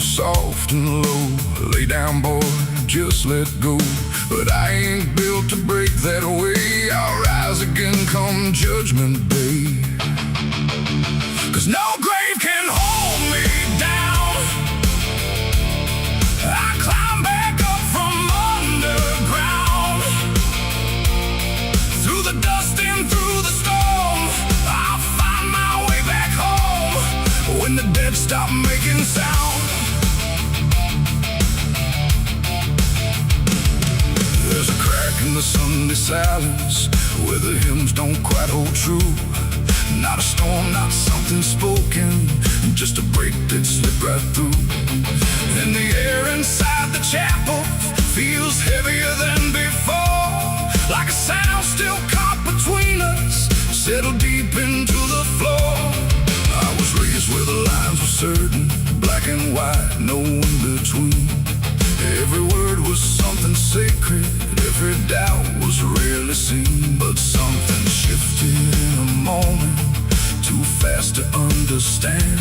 soft and low. Lay down, boy, just let go. But I ain't built to break that way. I'll rise again come judgment day. 'Cause no grave can hold me down. I climb back up from underground. Through the dust and through the storm, I'll find my way back home. When the dead stop making sound, there's a crack in the Sunday silence where the hymns don't quite hold true. Not a storm, not something spoken, just a break that slipped right through. And the air inside the chapel feels heavier than before, like a sound still caught between us, settled deep into the floor. I was raised where the lines were certain, black and white, no in between. Every word was something sacred, every doubt was rarely seen. But something shifted in a moment, too fast to understand.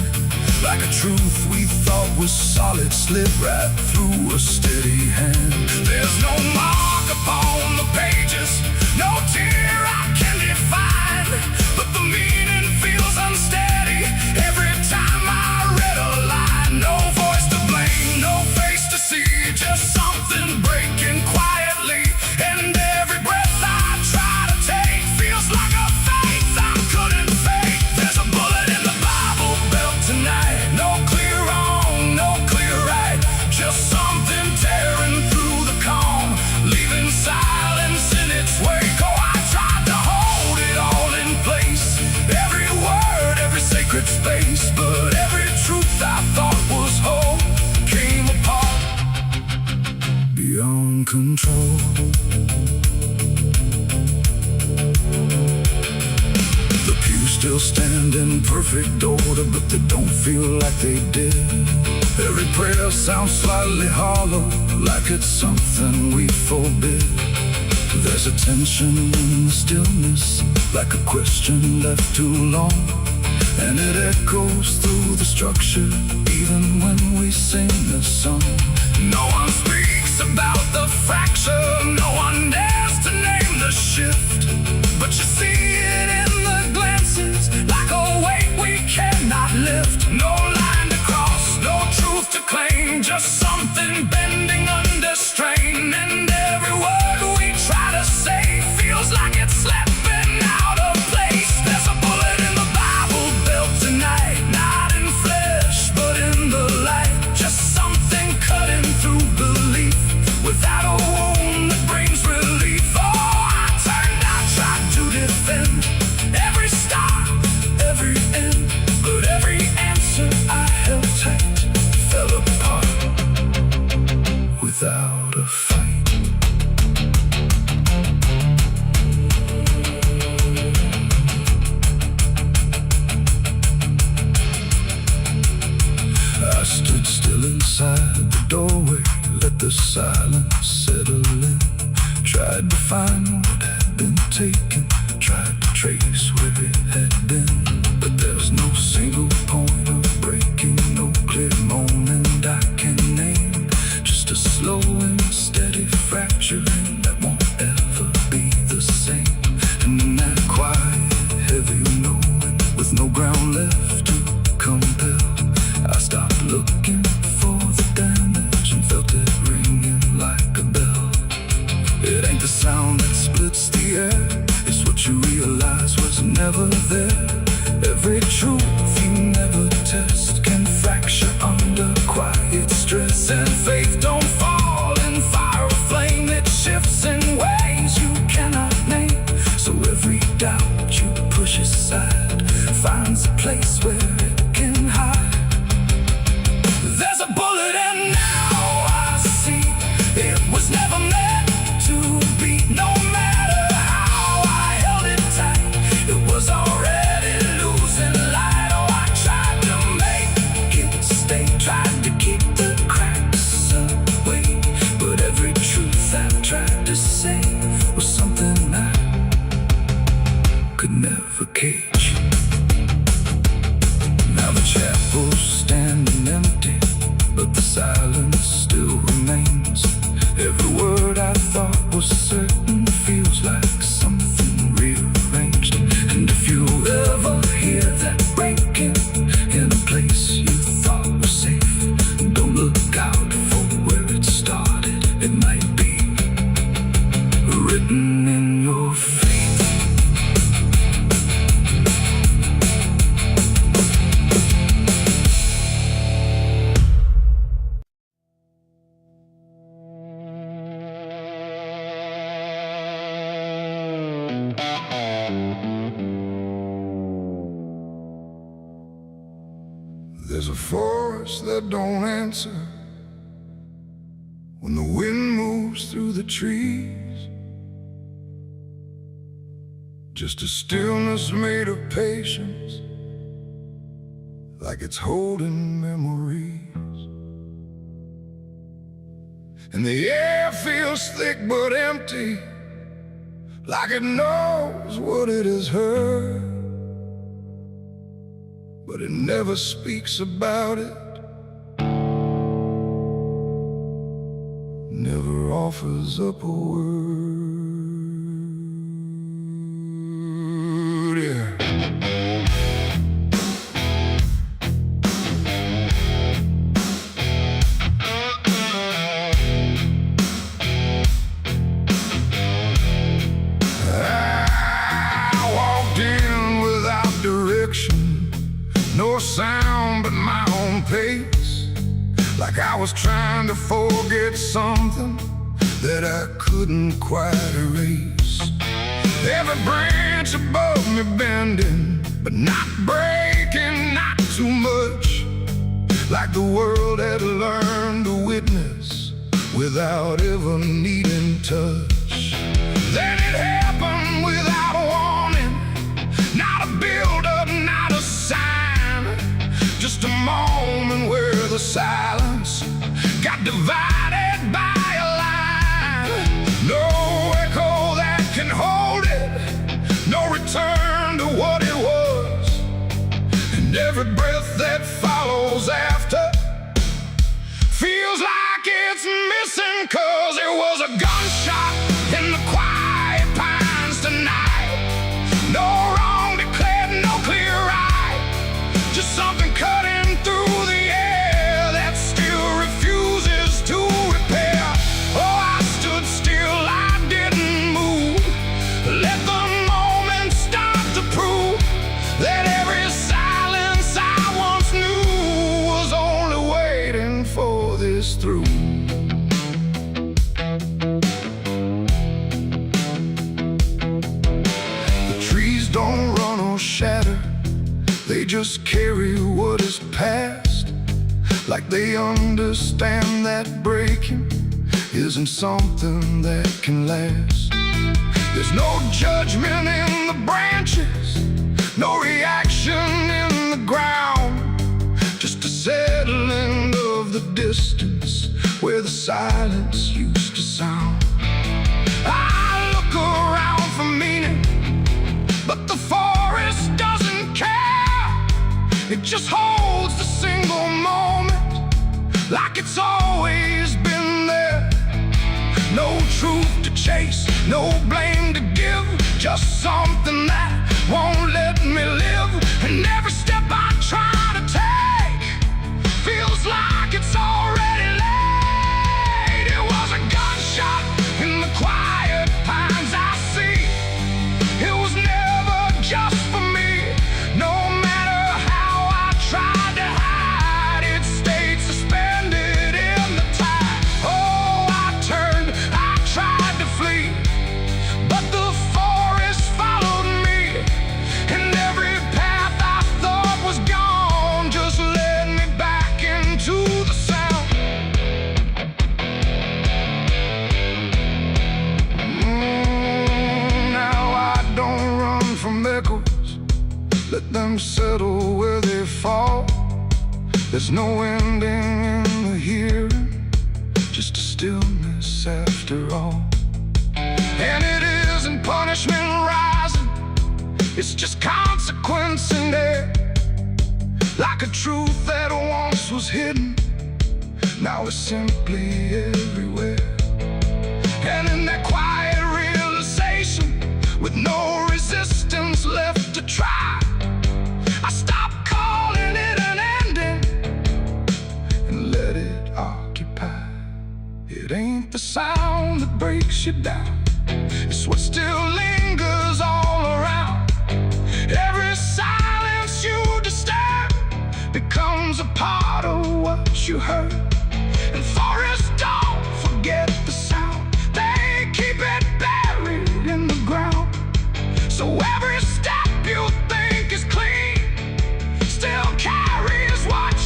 Like a truth we thought was solid slipped right through a steady hand. There's no mark upon the pages, no tear I can define, but the meaning feels unsteady every time I read a line. No voice to blame, no face to see, just something breaking quietly. And every breath I try to take feels like a faith I couldn't fake. There's a bullet in the Bible belt tonight, no clear wrong, no clear right, just something tearing through the calm, leaving silence in its wake. Oh, I tried to hold it all in place, every word, every sacred space, but every truth I thought was whole came apart beyond control. The pews still stand in perfect order, but they don't feel like they did. Every prayer sounds slightly hollow, like it's something we forbid. There's a tension in the stillness, like a question left too long, and it echoes through the structure, even when we sing the song. No one speaks about the fracture, no one dares to name the shift, but you see it in the glances, like a weight we cannot lift. No line to cross, no truth to claim, just something bending under strain. And every word we try to say feels like it's slipping out of place. There's a bullet in the Bible belt tonight, not in flesh, but in the light. Just something cutting through belief, without a wound that brings relief. Oh, I turned, I tried to defend every start, every end, but every answer I held tight fell apart without a fight. I stood still inside the doorway, let the silence settle in. Tried to find what had been taken, tried to trace where it had been, but there's no single point of breaking, no clear moment I can name. Just a slow and steady fracturing that won't ever be the same. And in that quiet, heavy knowing, with no ground left to compel, I stopped looking for the damage and felt it ringing like a bell. It ain't the sound that splits the air, it's what you realize was never there. Every truth you never test can fracture under quiet stress. And faith don't fall in fire or flame, it shifts in ways you cannot name. So every doubt you push aside finds a place where it can hide. There's a bullet and now I see it was never meant to be. No matter how I held it tight, it was already losing light. Oh, I tried to make it stay, tried to keep the cracks away, but every truth I tried to say was something I could never cage. Now the chapel's standing empty, but There's a forest that don't answer when the wind moves through the trees. Just a stillness made of patience, like it's holding memories. And the air feels thick but empty, like it knows what it has heard, but it never speaks about it, never offers up a word. Yeah. No sound but my own pace, like I was trying to forget something that I couldn't quite erase. Every branch above me bending, but not breaking, not too much, like the world had learned to witness without ever needing touch. Then it happened without a warning, not a build-up, not a sign, just a moment where the silence got divided by a line. No echo that can hold it, no return to what it was. And every breath that follows after feels like it's missing, 'cause it was a gunshot in the quiet pines tonight. No wrong declared, no clear right, just something cutting through the air that still refuses to repair. Oh, I stood still, I didn't move, let the moment start to prove that every silence I once knew was only waiting for this through. The trees don't run or shatter, they just carry what is past, like they understand that breaking isn't something that can last. There's no judgment in the branches, no reaction in the ground, just a settling of the distance where the silence used to sound. I look around for meaning, but the forest doesn't care. It just holds the single moment, like it's always been there. No truth to chase, no blame to give, just something that won't let me live. And every step I try to take feels like it's already late. It was a gunshot in the quiet pines I see. It was never just for me. No matter how I tried to hide, it stayed suspended in the tide. Oh, I turned, I tried to flee, but the forest followed me, and every path I thought was gone just led me back into the sound. Now I don't run from echoes, let them settle where they fall. There's no ending in the hearing, just a stillness after all. And it isn't punishment rising, it's just consequence in there, like a truth that once was hidden, now it's simply everywhere. And in that quiet realization, with no resistance left to try, I stopped calling it an ending and let it occupy. It ain't the sound that breaks you down, it's what still lingers all around. Every silence you disturb becomes a part of what you heard. And forests don't forget the sound, they keep it buried in the ground. So every step you think is clean still carries what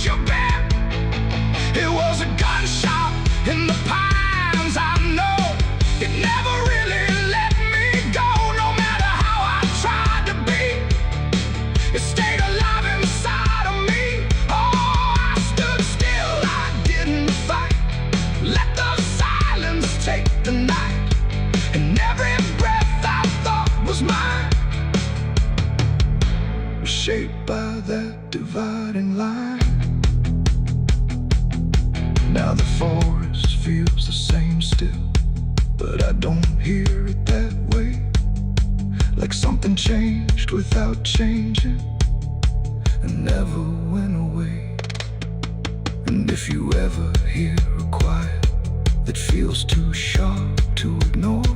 light. Now the forest feels the same still, but I don't hear it that way. Like something changed without changing and never went away. And if you ever hear a quiet that feels too sharp to ignore,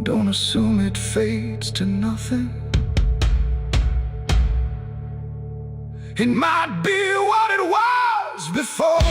don't assume it fades to nothing. It might be what it was before.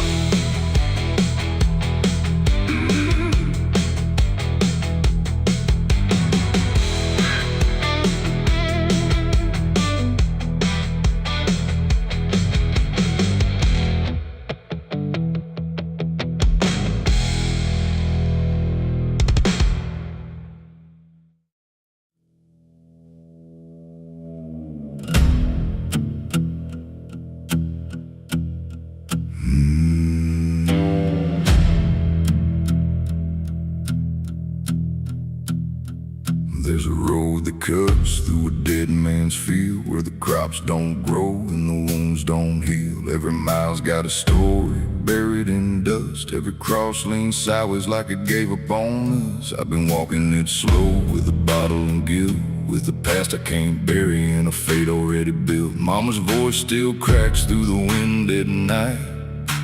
There's a road that cuts through a dead man's field, where the crops don't grow and the wounds don't heal. Every mile's got a story buried in dust. Every cross leans sideways like it gave up on us. I've been walking it slow with a bottle and guilt, with the past I can't bury and a fate already built. Mama's voice still cracks through the wind at night,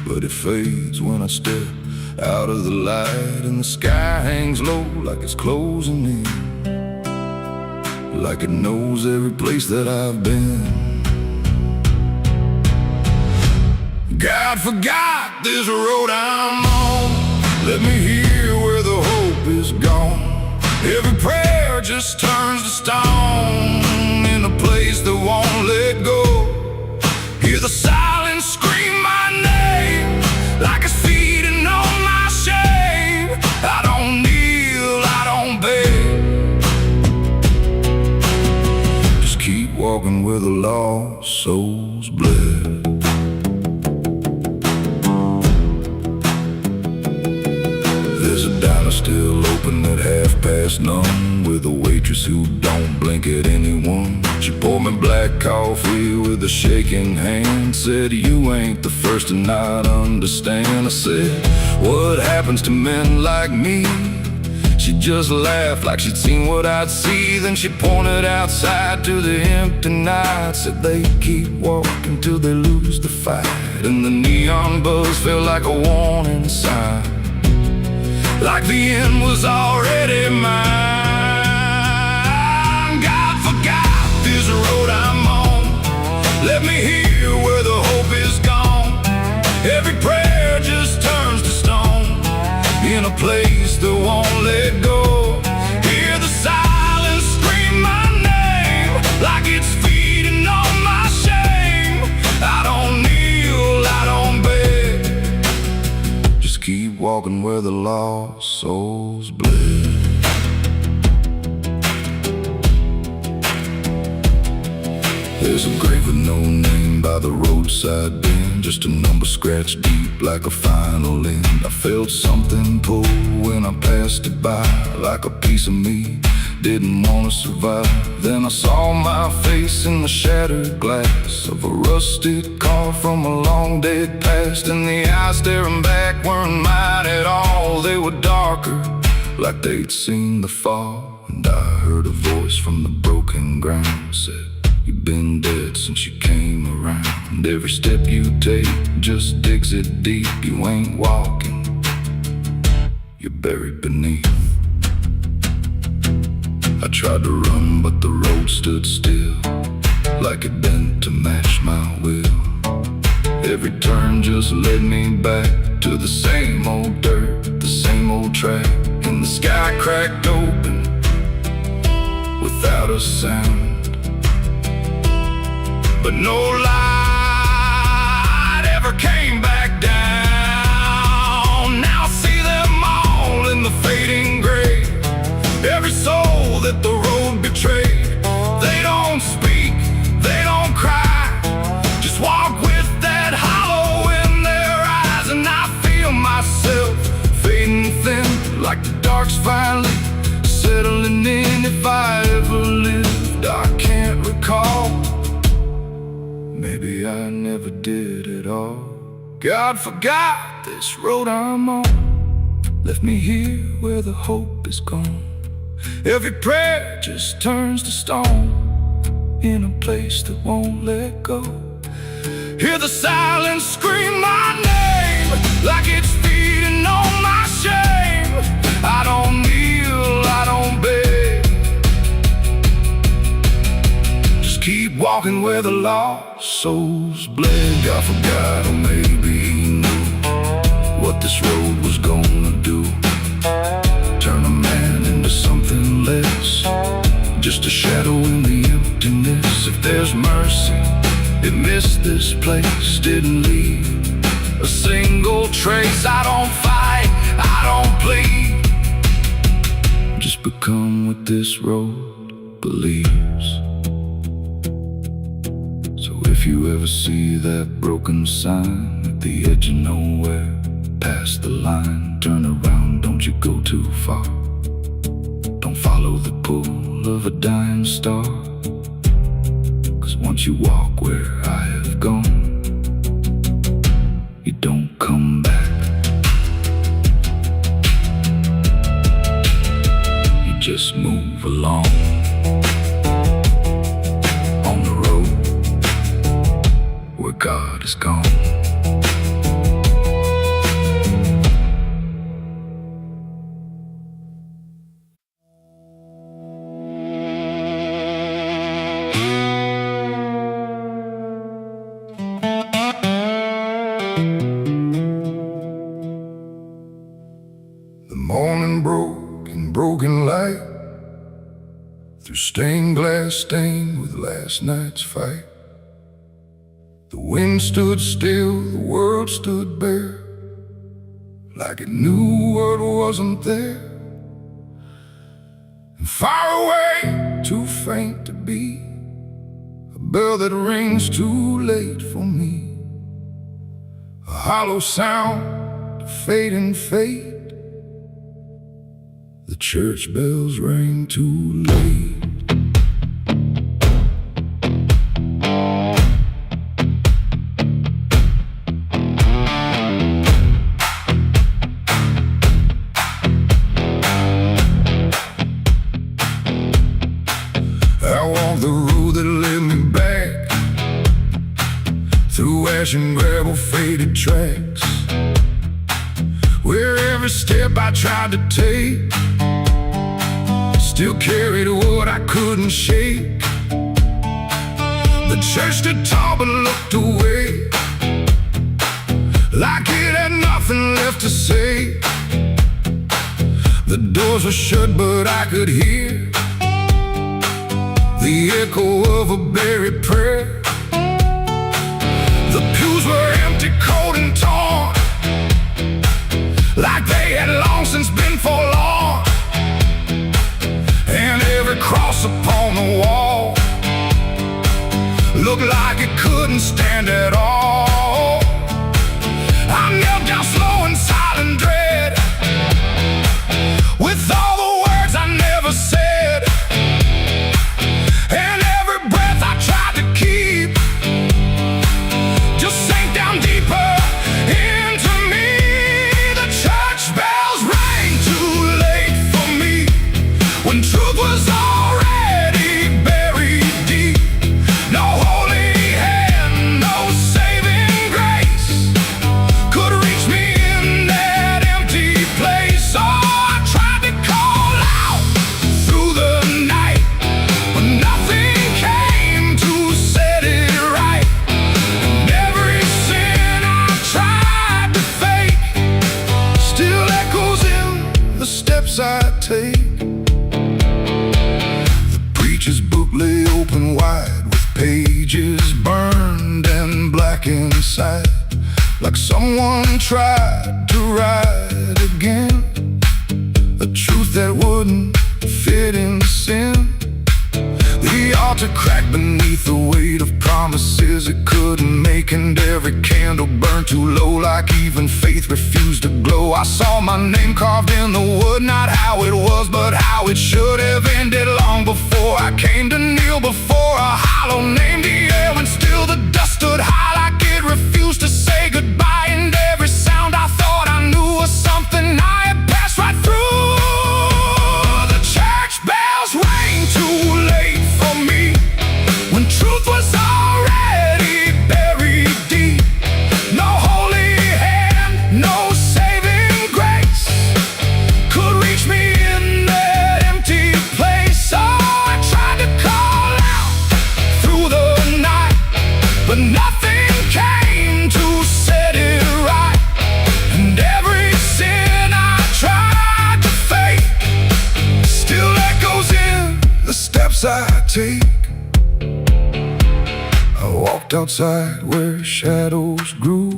but it fades when I step out of the light. And the sky hangs low like it's closing in, like it knows every place that I've been. God forgot this road I'm on. Let me hear where the hope is gone. Every prayer just turns to stone in a place that won't let go. Hear the silence scream my name like it's feeding on my shame. I don't kneel, I don't beg, keep walking where the lost souls bled. There's a diner still open at 9:30, with a waitress who don't blink at anyone. She poured me black coffee with a shaking hand, said, "You ain't the first to not understand." I said, "What happens to men like me?" She just laughed like she'd seen what I'd see. Then she pointed outside to the empty night, said they keep walking till they lose the fight. And the neon buzz felt like a warning sign, like the end was already mine. God forgot this road I'm on. Let me hear where the hope is gone. Every prayer just turns to stone in a place that won't let go. Hear the silence scream my name like it's feeding on my shame. I don't kneel, I don't beg, just keep walking where the lost souls bled. There's a grave with no name by the roadside bend, just a number scratched deep like a final end. I felt something pull when I passed it by, like a piece of me didn't want to survive. Then I saw my face in the shattered glass of a rusted car from a long dead past. And the eyes staring back weren't mine at all. They were darker, like they'd seen the fall. And I heard a voice from the broken ground, said, "You've been dead since you came around. Every step you take just digs it deep. You ain't walking, you're buried beneath." I tried to run, but the road stood still, like it bent to match my will. Every turn just led me back to the same old dirt, the same old track. And the sky cracked open without a sound, but no light ever came back down. Now I see them all in the fading gray. Every soul that the road betrayed. They don't speak, they don't cry, just walk with that hollow in their eyes. And I feel myself fading thin, like the dark's finally settling in. If I ever lived, I can't recall. Maybe I never did at all. God forgot this road I'm on, left me here where the hope is gone. Every prayer just turns to stone, in a place that won't let go. Hear the silence scream my name, like it's feeding on my shame. I don't kneel, I don't beg, just keep walking where the lost souls bled. God forgot, or maybe he knew what this road was gonna do. Turn a man into something less, just a shadow in the emptiness. If there's mercy, it missed this place, didn't leave a single trace. I don't fight, I don't plead, just become what this road believes. So if you ever see that broken sign at the edge of nowhere, past the line, turn around, don't you go too far. Don't follow the pull of a dying star, 'cause once you walk where I have gone, you don't come back. You just move along on the road where God is gone. The morning broke in broken light, through stained glass stained with last night's fight. The wind stood still, the world stood bare, like it knew what wasn't there. And far away, too faint to be, a bell that rings too late for me. A hollow sound, a fading fate. The church bells rang too late. I walked the road that led me back, through ash and gravel faded tracks, where every step I tried to take still carried what I couldn't shake. The church stood tall but looked away, like it had nothing left to say. The doors were shut but I could hear the echo of a buried prayer. The pews were empty, cold and torn, like they had long since been forlorn. And every cross upon the wall looked like it couldn't stand at all. I knelt down slow in silent dread, with all the words I never said, and every breath I tried to keep just sank down deeper into me. The church bells rang too late for me, when truth was already buried deep. No holy hand, no saving grace could reach me in that empty place. Oh, I tried to call out through the night, but nothing came to set it right. And every sin I tried to fake still echoes in the steps I take. Preacher's book lay open wide, with pages burned and black inside, like someone tried to write again a truth that wouldn't fit in sin. The altar cracked beneath the weight of promises it couldn't make, and every candle burned too low, like even faith refused to glow. I saw my name carved in the wood, not how it was, but how it should have ended long before I came to kneel before a hollow named the air, and still the dust stood high like it refused to say goodbye. And every sound I thought I knew was something I had passed right through. The church bells rang too late for me, when truth was already buried deep. No holy hand, no saving grace could reach me in that empty place. So I tried to call out through the night, but nothing came to set it right. And every sin I tried to fake still echoes in the steps I take. I walked outside where shadows grew,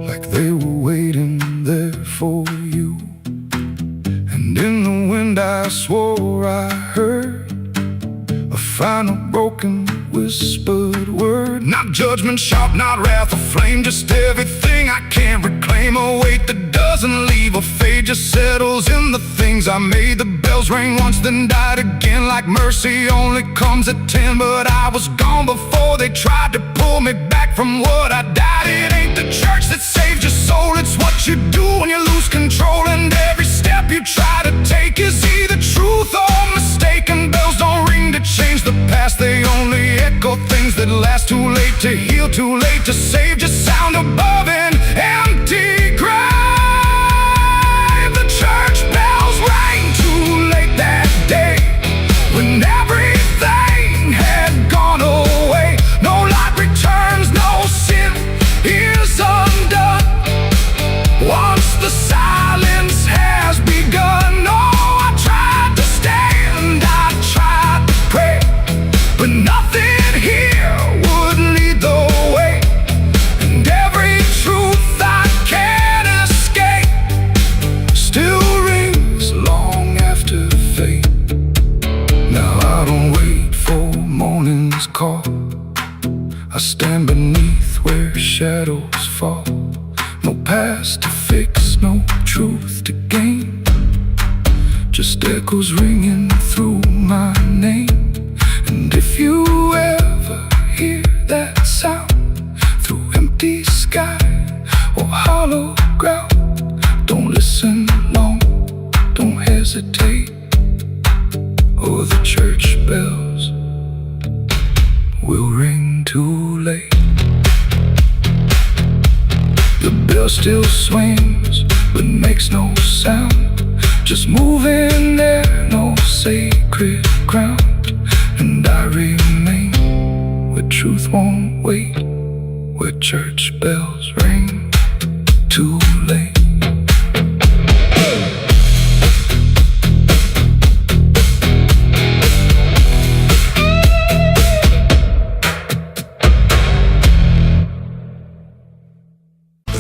like they were waiting there for you. And in the wind I swore I heard a final broken whispered word. Not judgment sharp, not wrath or flame, just everything I can't reclaim. A weight that doesn't leave or fade, just settles in the things I made. The bells rang once then died again, like mercy only comes at 10. But I was gone before they tried to pull me back from what I died. It ain't the church that saved your soul, it's what you do when you lose control. And every step you try to take is either truth or mistaken. Bells don't ring to change the past, they only echo things that last. Too late to heal, too late to save, just sound above an empty grave. The church bells rang too late that day, when everything had gone away. No light returns, no sin is undone once the silence has begun. Oh, I tried to stand, I tried to pray, but nothing here would lead the way. And every truth I can't escape still rings long after fate. Now I don't wait for morning's call, I stand beneath where shadows fall. No past to fix, no truth to gain, just echoes ringing through my name. And if you ever hear that sound through empty sky or hollow ground, don't listen long, don't hesitate, or the church bells will ring too late. The bell still swings but makes no sound, just moving there, no sacred ground. And I remain where truth won't wait, where church bells ring too late.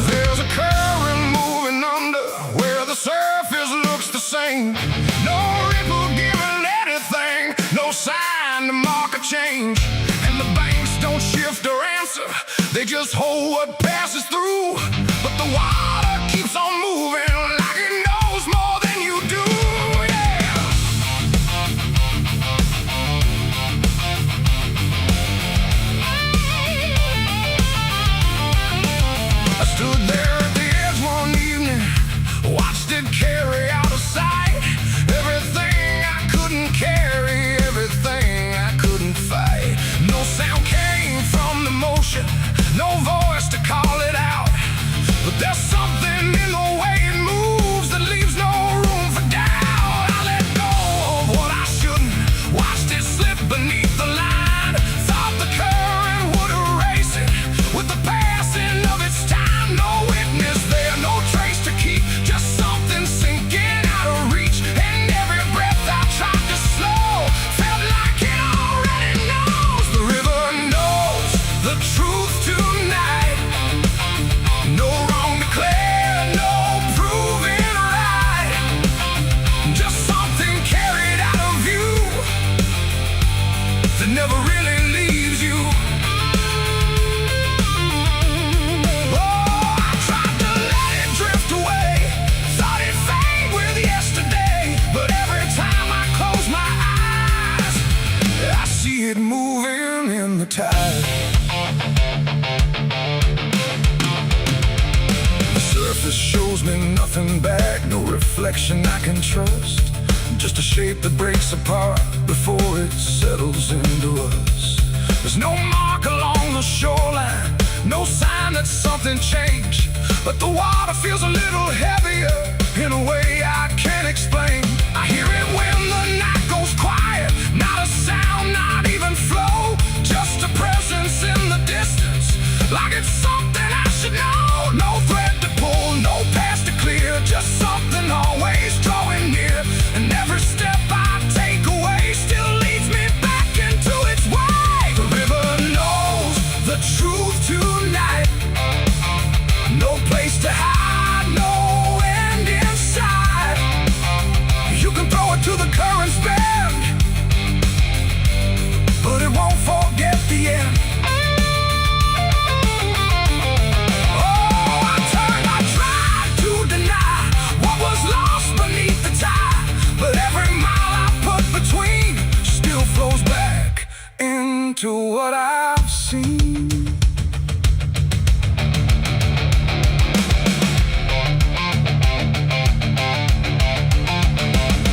There's a current moving under where the surface looks the same. No ripple giving anything, no sign to mark a change. And the banks don't shift or answer, they just hold what passes through. But the water keeps on moving like it knows more than you do, yeah. I stood there at the edge one evening, watched it carry out of sight. Everything I couldn't carry, everything I couldn't fight. No sound came from the motion, no voice to call it out. But there's something in the way it moves reflection I can trust, just a shape that breaks apart before it settles into us. There's no mark along the shoreline, no sign that something changed, but the water feels a little heavier in a way I can't explain. I hear it when the night goes quiet, not a sound, not even flow, just a presence in the distance, like it's something I should know. No thread to pull, no path to clear, just something always drawing near, and every step I take away still leads me back into its way. The river knows the truth tonight, no place to hide, no end inside. You can throw it to the current's bend, but it won't forget the end. To what I've seen.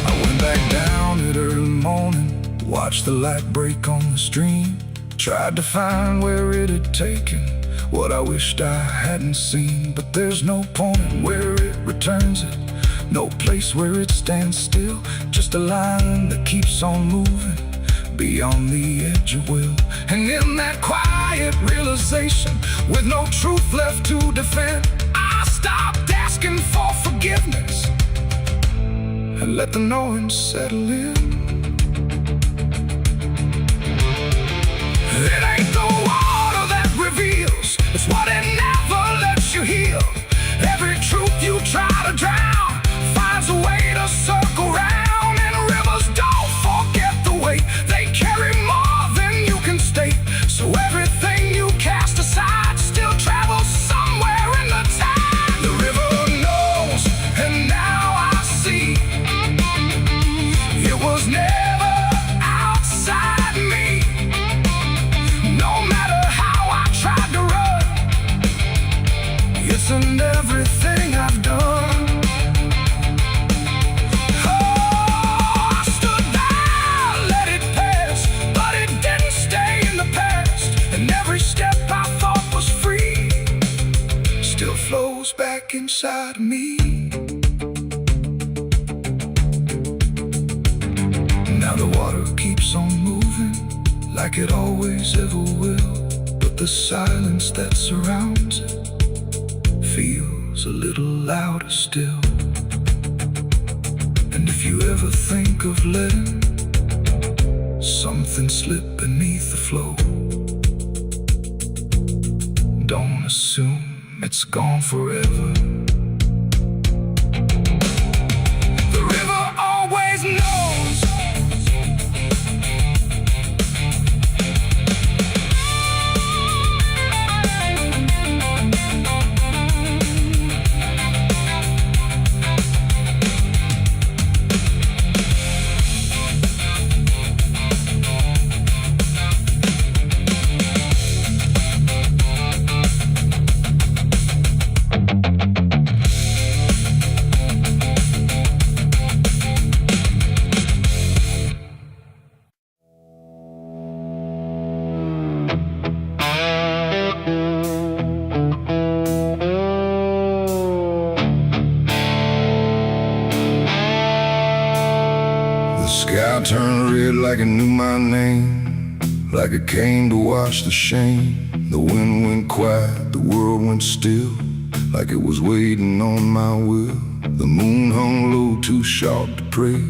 I went back down at early morning, watched the light break on the stream, tried to find where it had taken what I wished I hadn't seen. But there's no point where it returns it, no place where it stands still, just a line that keeps on moving beyond the edge of will. And in that quiet realization, with no truth left to defend, I stopped asking for forgiveness and let the knowing settle in. It ain't the water that reveals, it's what it never lets you heal. Every truth you try to drown finds a way to circle round, and rivers don't forget the weight. They carry more than you can state, so everything you cast aside still travels somewhere in the tide. The river knows, and now I see, it was never outside me. No matter how I tried to run, it's in everything I've done. Flows back inside me. Now the water keeps on moving like it always ever will, but the silence that surrounds it feels a little louder still. And if you ever think of letting something slip beneath the flow, don't assume it's gone forever. The river always knows. The sky turned red like it knew my name, like it came to wash the shame. The wind went quiet, the world went still, like it was waiting on my will. The moon hung low, too sharp to pray,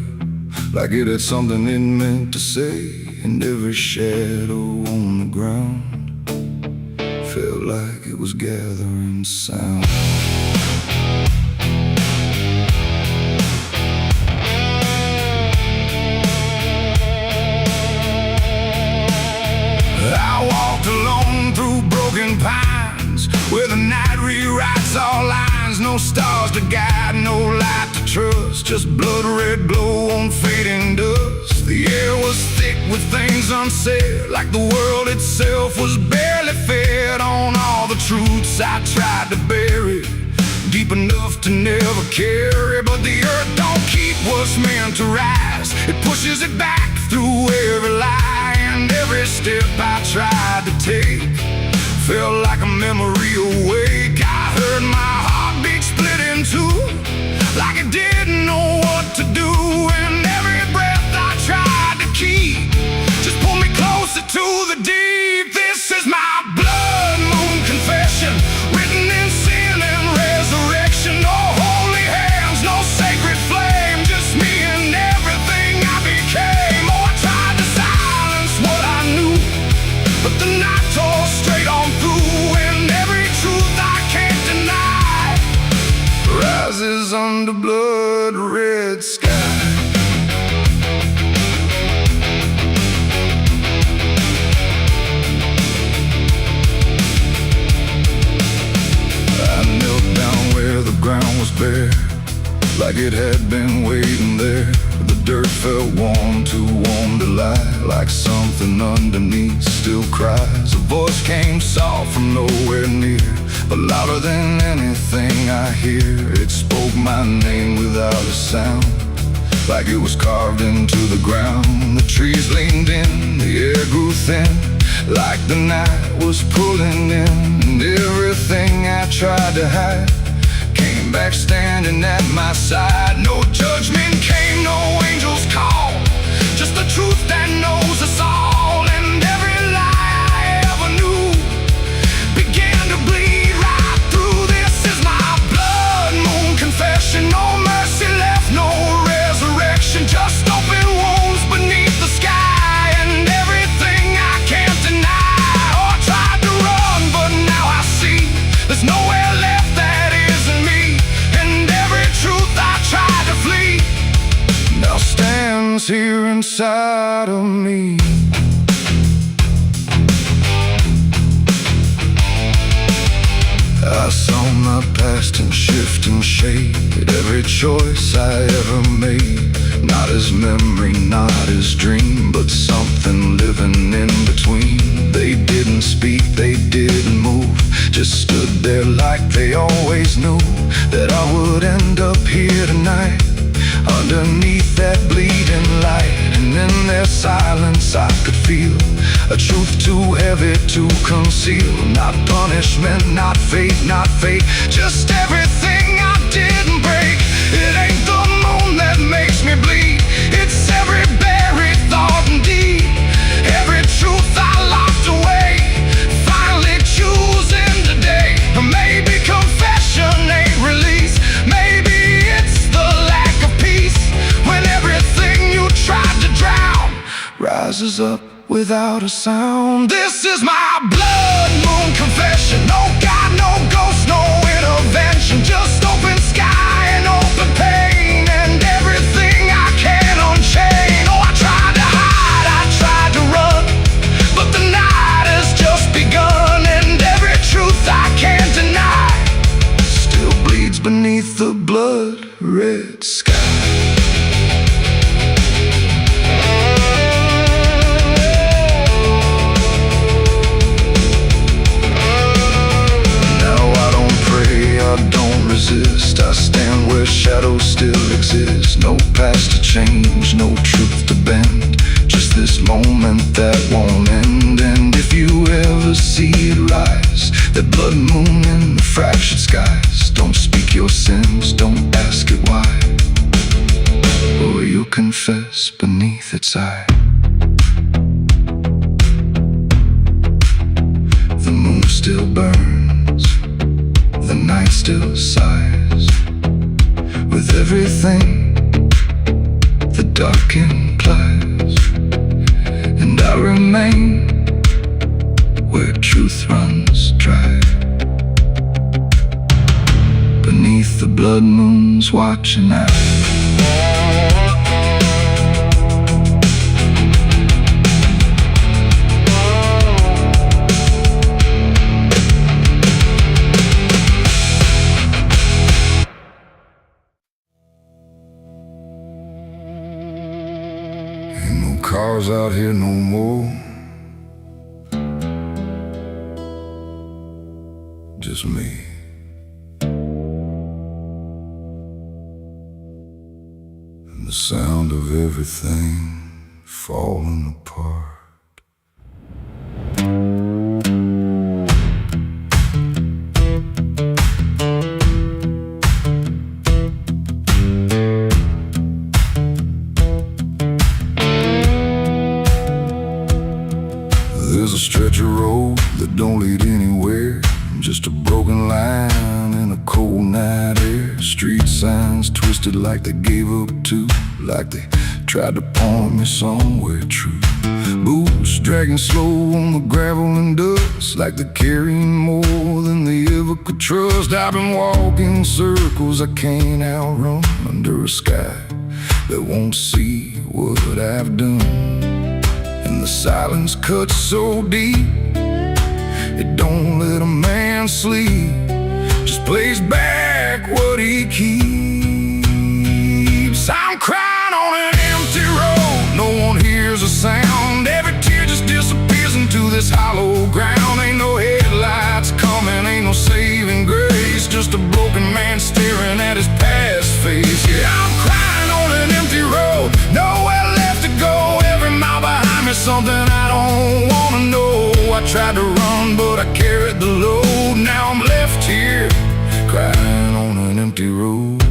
like it had something it meant to say. And every shadow on the ground felt like it was gathering sound. I walked alone through broken pines, where the night rewrites all lines. No stars to guide, no light to trust, just blood red glow on fading dust. The air was thick with things unsaid, like the world itself was barely fed on all the truths I tried to bury. deep enough to never carry. But the earth don't keep what's meant to rise. It pushes it back through every lie, and every step I tried to take felt like a memory awake. I heard my heartbeat split in two, like it didn't know what to do. And every breath I tried to keep just pulled me closer to the deep. This is my blood moon confession, written in sin and resurrection. No holy hands, no sacred flame, just me and everything I became. Oh, I tried to silence what I knew, but the night tore straight on through, and every truth I can't deny rises under blood red sky. I knelt down where the ground was bare, like it had been waiting there. The dirt felt warm, too warm to lie, like something underneath still cries. A voice came soft from nowhere near, but louder than anything I hear. It spoke my name without a sound, like it was carved into the ground. The trees leaned in, the air grew thin, like the night was pulling in. And everything I tried to hide came back standing at my side. No judgment came, no angel's call, just the truth that knows us all. And every lie I ever knew began to bleed right through. This is my blood moon confession. No mercy left, no resurrection, just open wounds beneath the sky, and everything I can't deny. Oh, I tried to run, but now I see there's nowhere left that isn't me, and every truth I tried to flee now stands here inside of me. I saw my past in shift and shade, every choice I ever made, not as memory, not as dream, but something living in between. They didn't speak, they didn't move, just stood there like they always knew that I would end up here tonight, underneath that bleeding light. And in their silence I could feel a truth too heavy to conceal. Not punishment, not fate, not fate, just everything I didn't break. It ain't the moon that makes me bleed, it's every buried thought and deed, every truth I locked away, finally choosing today. Maybe confession ain't release, maybe it's the lack of peace, when everything you tried to drown rises up without a sound. This is my blood moon confession. No God, no ghost, no intervention, just open sky and open pain, and everything I can unchain. Oh, I tried to hide, I tried to run, but the night has just begun, and every truth I can't deny still bleeds beneath the blood red sky. I don't resist, I stand where shadows still exist. No past to change, no truth to bend, just this moment that won't end. And if you ever see it rise, that blood moon in the fractured skies, don't speak your sins, don't ask it why, or you'll confess beneath its eye. The moon still burns, the night still sighs, with everything the dark implies. And I remain where truth runs dry, beneath the blood moon's watching eye. Cars out here no more, just me. sound of everything falling apart. There's a stretch of road that don't lead anywhere, just a broken line in a cold night air. Street signs twisted like they gave up too, like they tried to point me somewhere true. Boots dragging slow on the gravel and dust, like they're carrying more than they ever could trust. I've been walking circles I can't outrun, under a sky that won't see what I've done. And the silence cuts so deep, it don't let a man sleep, just plays back what he keeps. I'm crying on an empty road, no one hears a sound. Every tear just disappears into this hollow ground. Ain't no headlights coming, ain't no saving grace, just a broken man staring at his past face. Yeah, I'm crying on an empty road, nowhere left to go. Every mile behind me, something I don't wanna know. I tried to run, but I carried the load. Now I'm left here, crying on an empty road.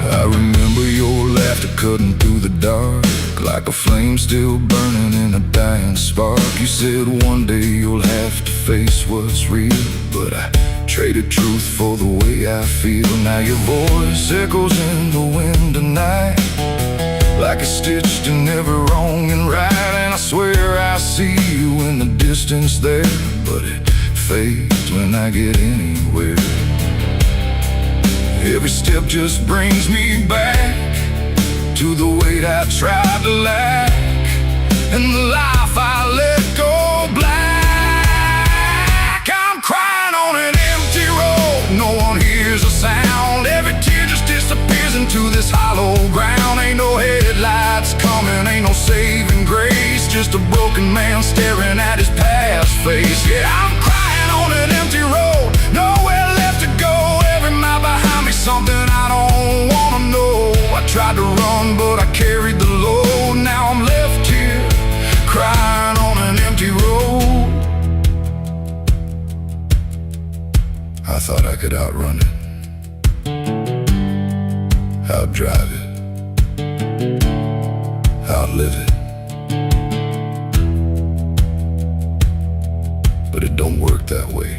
I remember your laughter cutting through the dark, like a flame still burning in a dying spark. You said one day you'll have to face what's real, but I traded truth for the way I feel. Now your voice echoes in the wind tonight, like it's stitched in every wrong and right. And I swear I see you in the distance there, but it fades when I get anywhere. Every step just brings me back to the weight I tried to lack, and the life I let go black. I'm crying on an empty road, no one hears a sound. Every tear just disappears into this hollow ground. Ain't no headlights coming, ain't no saving grace, just a broken man staring at his past face. Yeah, I'm crying on an empty road, nowhere left to go. Every mile behind me, something I don't wanna know. I tried to run, but I carried the load. Now I'm left here, crying on an empty road. I thought I could outrun it, outdrive it, outlive it, but it don't work that way.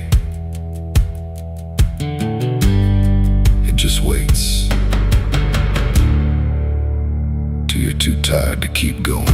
It just waits till you're too tired to keep going.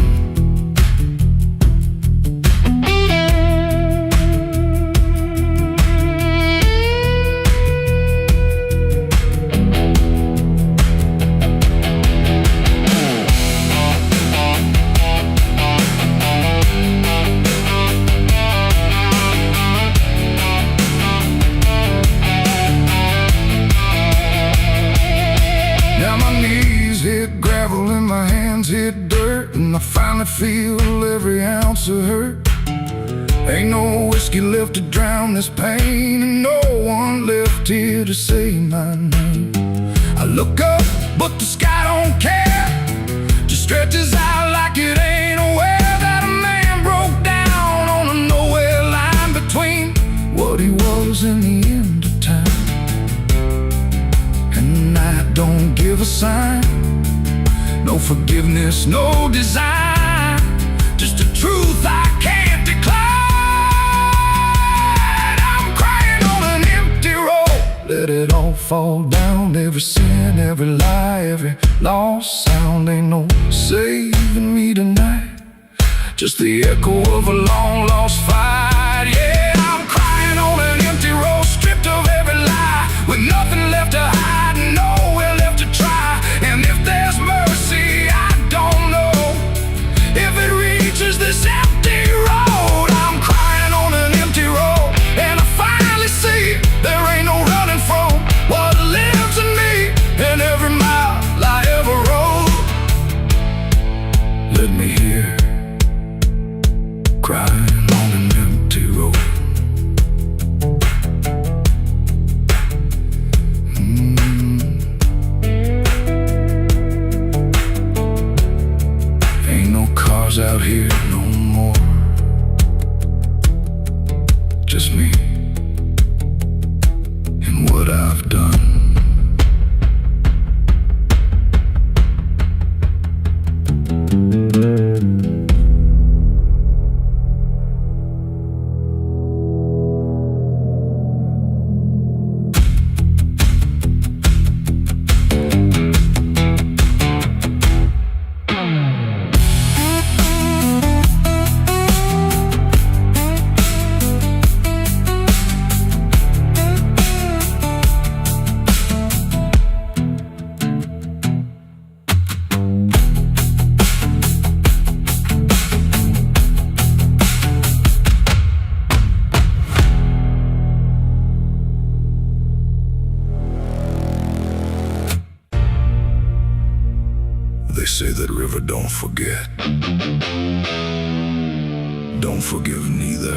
Hit gravel and my hands hit dirt, and I finally feel every ounce of hurt. Ain't no whiskey left to drown this pain, and no one left here to say my name. I look up, but the sky don't care, just stretches out like it ain't aware that a man broke down on a nowhere line between what he was and the end of time. And I don't give a sign, no forgiveness, no design, just a truth I can't decline. I'm crying on an empty road, let it all fall down. Every sin, every lie, every lost sound. Ain't no saving me tonight, just the echo of a long lost fight. Yeah, I'm crying on an empty road, stripped of every lie, with nothing left to hide and nowhere left to try. And if there's mercy, I don't know if it reaches this empty road. I'm crying on an empty road, and I finally see there ain't no running from what lives in me and every mile I ever rode. Let me hear, crying on an empty say that river don't forget, don't forgive neither.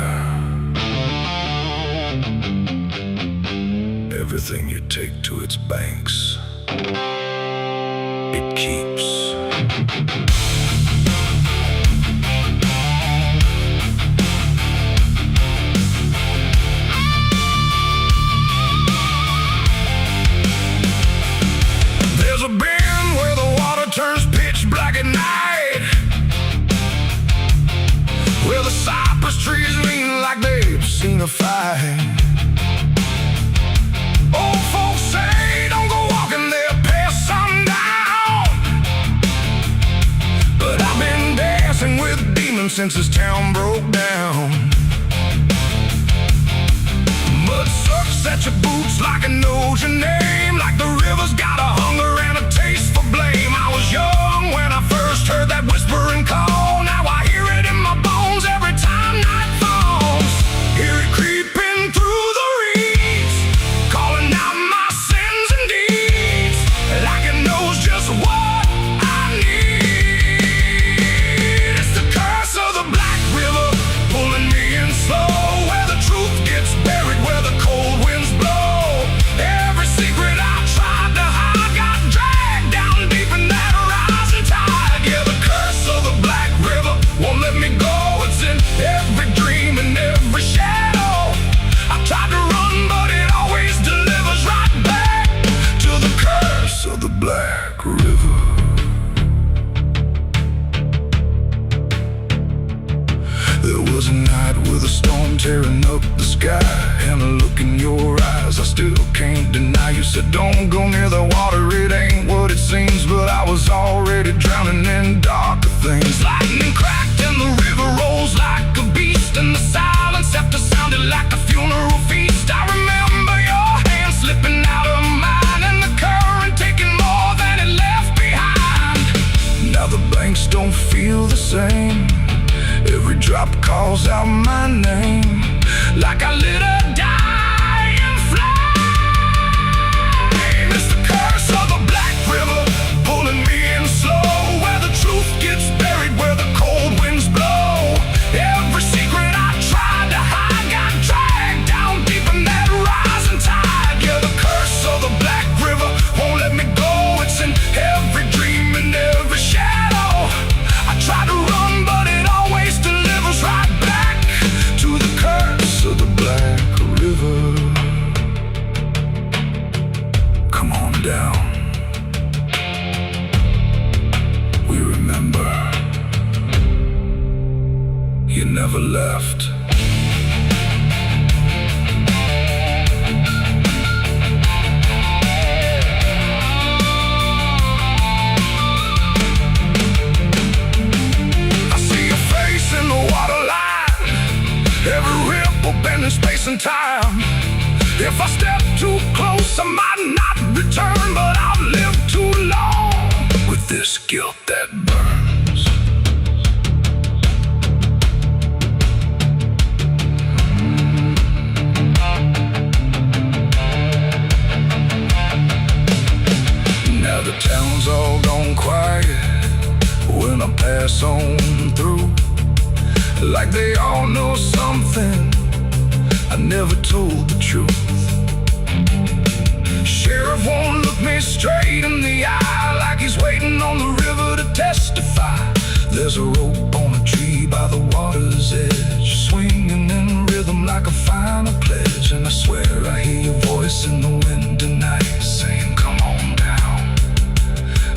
Everything you take to its banks, it keeps. There's a bend where the water turns pitch black at night, where the cypress trees lean like they've seen a fight. Old folks say don't go walking there past sundown, but I've been dancing with demons since this town broke down. Mud sucks at your boots like it knows your name, like the river's got a hunger and a taste for blame. I was young when I first heard that whispering call. Now I hear it in my bones every time night falls. Hear it creeping through the reeds, calling out my sins and deeds, like it knows just what I need. It's the curse of the Black River, pulling me in slow, where the truth gets buried, where the cold winds blow. Every secret I tried to hide got dragged down deep in that rising tide. Yeah, the curse of the Black River won't let me go. It's in every dream and every shadow. I tried to run, but it always delivers right back to the curse of the Black River. There was a night with a storm tearing up the sky, and a look in your eyes I still can't deny. You said don't go near the water, it ain't what it seems, but I was already drowning in darker things. Lightning cracked and the river rolls like a beast, and the silence after sounded like a funeral feast. I remember your hand slipping out of mine, and the current taking more than it left behind. Now the banks don't feel the same, every drop calls out my name, like I lit a dying flame. It's the curse of the Black River, pulling me in slow, where the truth gets buried, where the cold winds blow. Every secret I tried to hide got dragged down deep in that rising tide. Yeah, the curse of the Black River won't let me go. It's in every dream and every shadow. I try to run, but it always delivers right back to the curse of the Black River. Come on down, we remember you never left. Every ripple bending space and time. If I step too close, I might not return, but I've lived too long with this guilt that burns. Now the town's all gone quiet when I pass on through, like they all know something I never told the truth. Sheriff won't look me straight in the eye, like he's waiting on the river to testify. There's a rope on a tree by the water's edge, swinging in rhythm like a final pledge. And I swear I hear your voice in the wind tonight, saying come on down,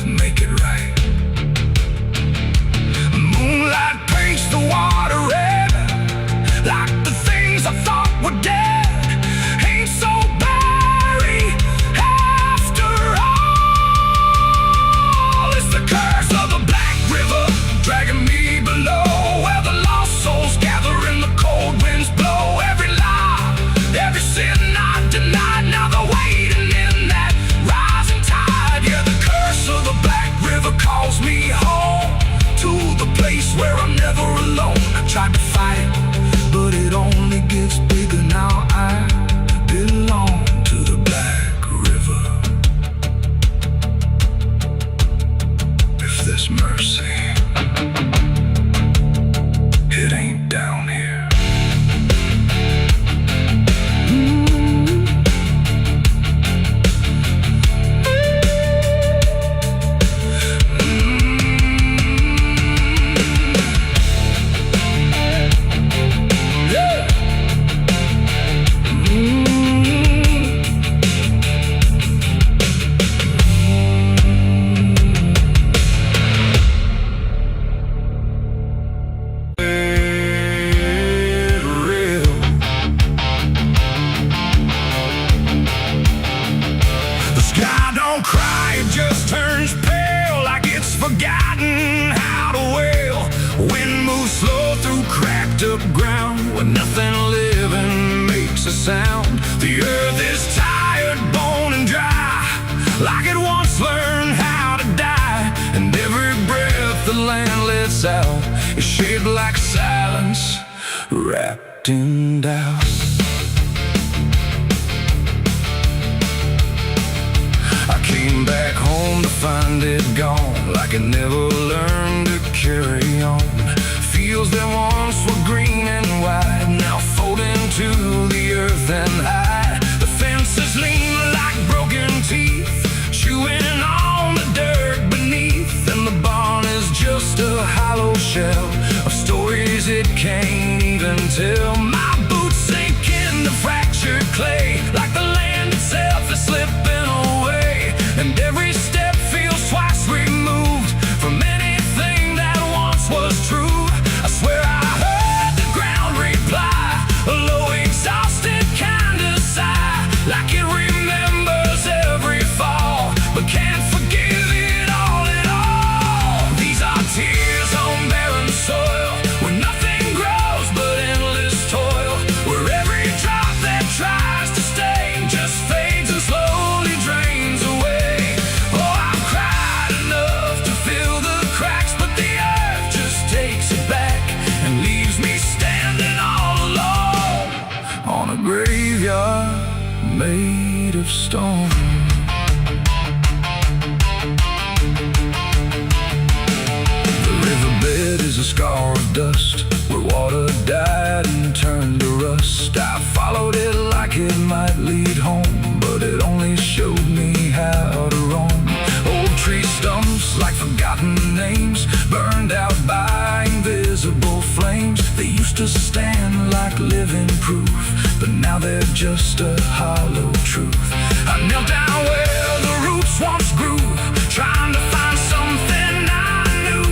make it right. Moonlight paints the water red, like the things I thought were dead ain't so buried after all. It's the curse of the Black River, dragging me below, where the law wrapped up ground where nothing living makes a sound. The earth is tired, bone and dry, like it once learned how to die. And every breath the land lets out is shaped like silence, wrapped in doubt. I came back home to find it gone, like it never learned to carry on. Fields that once were green and wide, now folding to the earth and hide. The fences lean like broken teeth, chewing on the dirt beneath. And the barn is just a hollow shell of stories it can't even tell. My boots sink in the fractured clay, like the land itself is slipping away. And every step feels twice removed from anything that once was true. I swear I heard the ground reply, a low exhausted kind of sigh, like it remembers every fall, but can't forgive it all at all. These are tears on barren soil, where nothing grows but endless toil, where every drop that tries to stay just fades and slowly drains away. Oh, I've cried enough to fill the cracks, but the earth just takes it back and leaves me standing all alone on a graveyard made of stone. The riverbed is a scar of dust, where water died and turned to rust. I followed it like it might lead home, but it only showed me how to roam. Old tree stumps like forgotten names, burned out by invisible flames. They used to stand like living proof, but now they're just a hollow truth. I knelt down where the roots once grew, trying to find something I knew,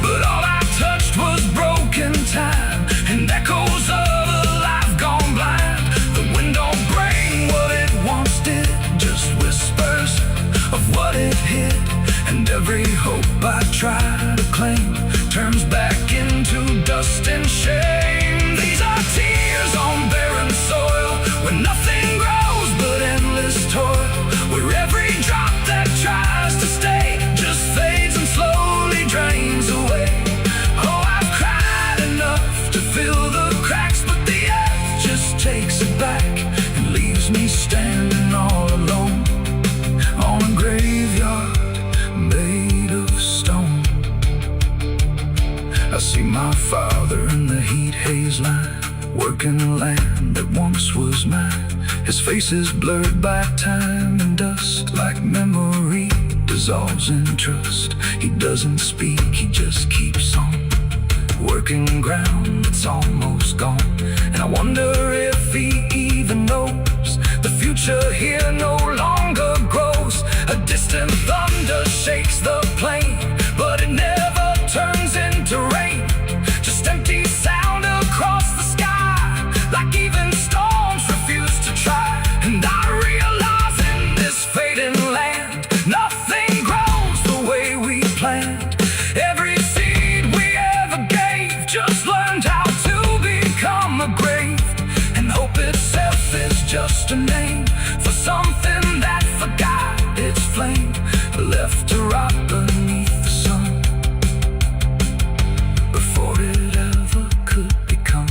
but all I touched was broken time and echoes of a life gone blind. The wind don't bring what it once did, just whispers of what it hid. And every hope I try to claim turns back into dust and shame. These are tears on barren soil, where nothing grows but endless toil, where every drop that tries to stay just fades and slowly drains away. Oh, I've cried enough to fill the cracks, but the earth just takes it back and leaves me standing all alone on a graveyard made of stone. I see my father in the heat haze line, working land that once was mine. His face is blurred by time and dust, like memory dissolves in trust. He doesn't speak, he just keeps on working ground that's almost gone. And I wonder if he even knows the future here no longer grows. A distant thunder shakes the plain, but it never turns into rain. Just empty sound across the sky, like even storms refuse to try. And I realize in this fading land, nothing grows the way we planned. Every seed we ever gave just learned how to become a grave. And hope itself is just a name for something that forgot its flame, left to rot beneath the sun before it ever could become.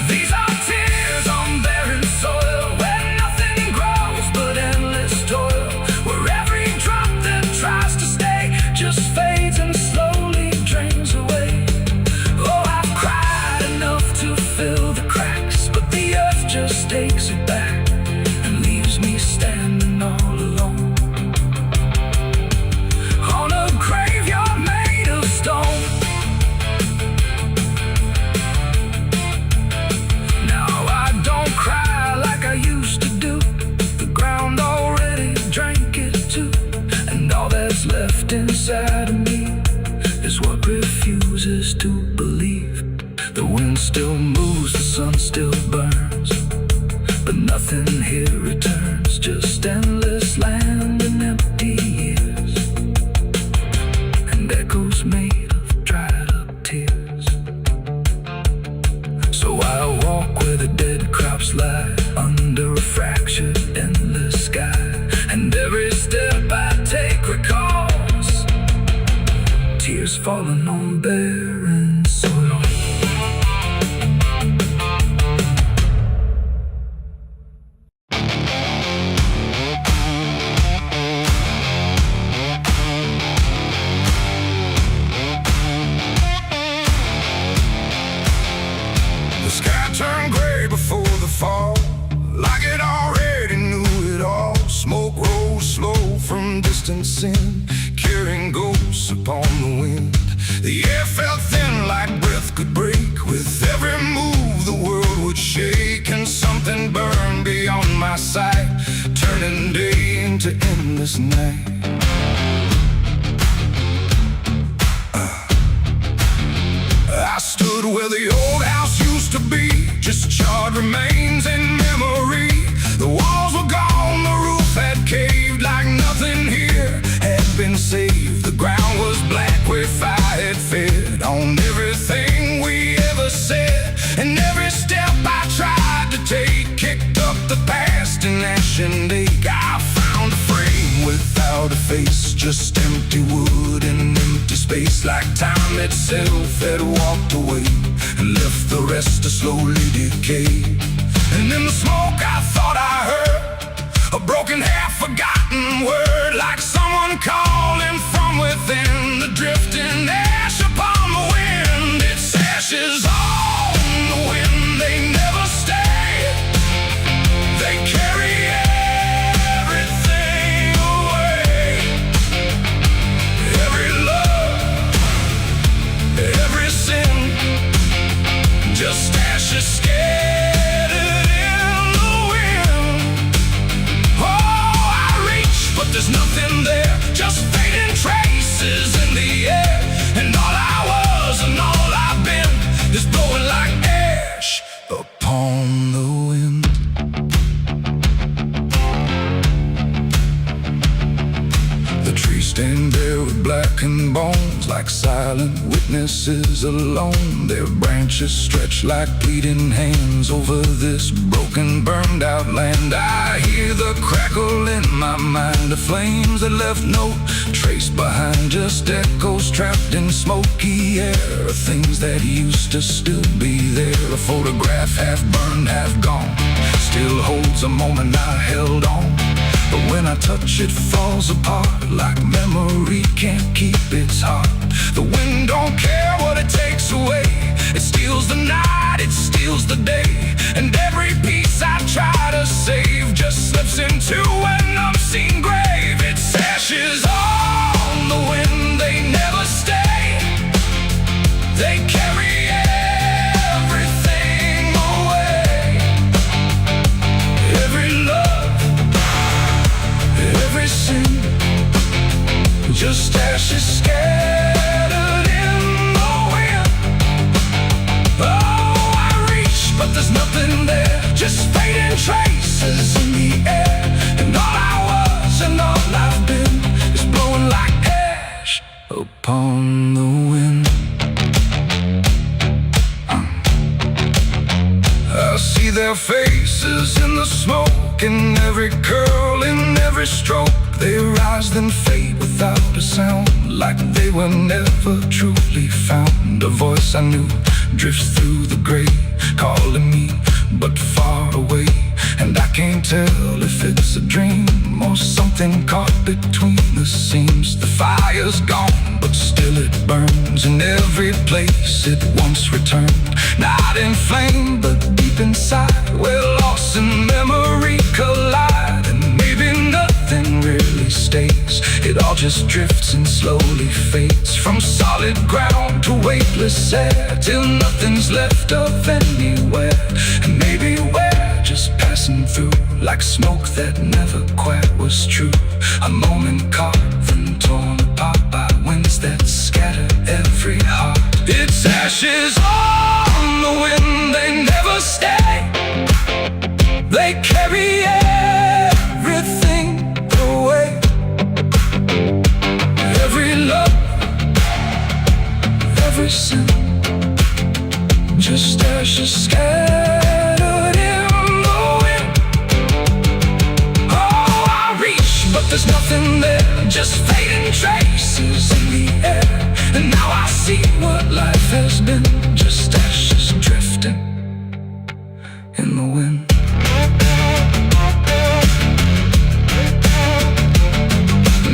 These are tears on barren soil, where nothing grows but endless toil, where every drop that tries to stay just fades and slowly drains away. Oh, I've cried enough to fill the cracks, but the earth just takes it back and leaves me standing all alone on a graveyard made of stone. Now I don't cry like I used to do, the ground already drank it too. And all that's left inside of me is what refuses to believe. The wind still moves, the sun still burns, but nothing here returns, just endless land and empty years, and echoes made of dried up tears. sin, carrying ghosts upon the wind. The air felt thin like breath could break. With every move the world would shake, and something burned beyond my sight, turning day into endless night. I stood where the old house used to be, just charred remains in memory. The walls were gone, the roof had caved, like nothing here had been saved. The ground was black where fire had fed on everything we ever said, and every step I tried to take kicked up the past in ash and ache. I found a frame without a face, just empty wood and empty space, like time itself had walked away and left the rest to slowly decay. And in the smoke I thought I heard a broken, half-forgotten word, like someone calling from within, the drifting ash upon the wind. It's ashes on the wind, they never stay. They carry everything away. Every love, every sin, just ashes scattered in the wind. Oh, I reach, but there's nothing there, just fading traces in the air. And all I was and all I've been is blowing like ash upon the wind. The trees stand bare with blackened bones, like silent witnesses alone. Their branches stretch like pleading hands over this broken, burned out land. I hear the crackle in my mind of flames that left no trace behind, just echoes trapped in smoky air of things that used to still be there. A photograph half burned, half gone, still holds a moment I held on. But when I touch it falls apart, like memory can't keep its heart. The wind don't care what it takes away, it steals the night, it steals the day. And every piece I try to save just slips into an unseen grave. It's ashes on the wind, they never stay. They carry everything away. Every love, every sin, just ashes scattered in the wind. Oh, I reach, but there's nothing there, just fading traces in the air. And all I was and all I've been is blowing like ash upon the wind. I see their faces in the smoke, in every curl, in every stroke. They rise then fade without a sound, like they were never truly found. A voice I knew drifts through the gray, calling me but far away. And I can't tell if it's a dream or something caught between the seams. The fire's gone, but still it burns in every place it once returned. Not in flame, but deep inside, where loss and memory collide. And maybe nothing really stays, it all just drifts and slowly fades, from solid ground to weightless air, till nothing's left of anywhere. And maybe we're just passing through, like smoke that never quite was true. A moment carved and torn apart by winds that scatter every heart. It's ashes on the wind, they never stay. They carry everything away. Every love, every sin, just ashes scattered in the wind. Oh, I reach, but there's nothing there, just fading traces in the air. And now I see what life has been, just ashes drifting in the wind.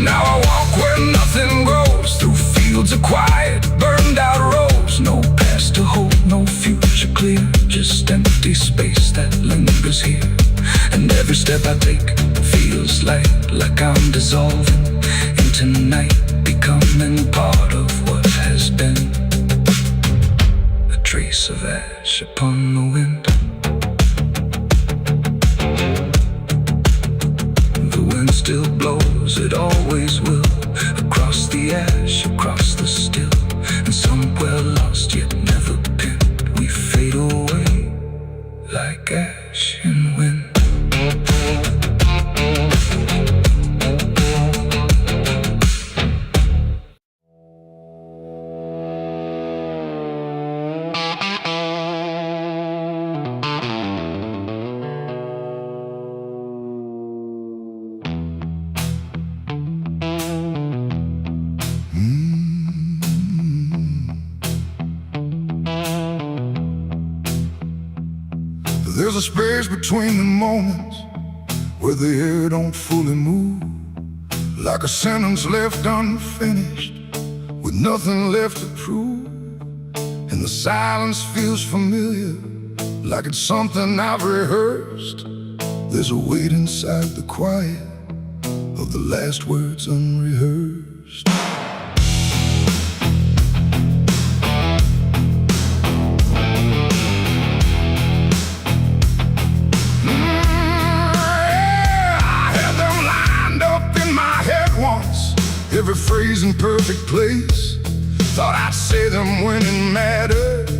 Now I walk where nothing grows, through fields of quiet, burned out roads. No past to hold, no future clear, just empty space that lingers here. And every step I take feels like I'm dissolving into tonight, becoming part of what has been. A trace of ash upon the wind. The wind still blows, it always will, across the ash, across the still. And somewhere lost yet never pinned, we fade away like ash in wind. There's a space between the moments where the air don't fully move, like a sentence left unfinished with nothing left to prove. And the silence feels familiar, like it's something I've rehearsed. There's a weight inside the quiet of the last words unrehearsed. Every phrase in perfect place. Thought I'd say them when it mattered,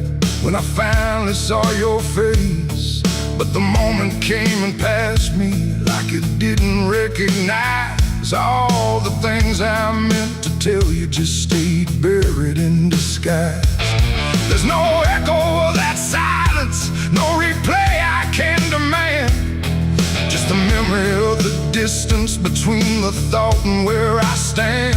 when I finally saw your face. But the moment came and passed me like it didn't recognize all the things I meant to tell you just stayed buried in disguise. There's no echo of that silence, no replay I can demand. Just the memory of the distance between the thought and where I stand.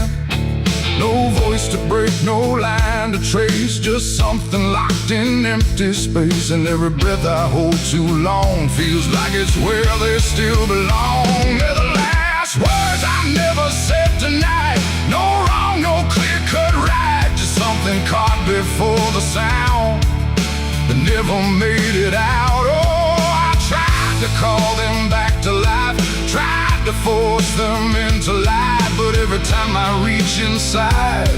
No voice to break, no line to trace, just something locked in empty space. And every breath I hold too long feels like it's where they still belong. They're the last words I never said tonight. No wrong, no clear-cut right, just something caught before the sound that never made it out. Oh, I tried to call them back to life, tried to force them into life, but every time I reach inside,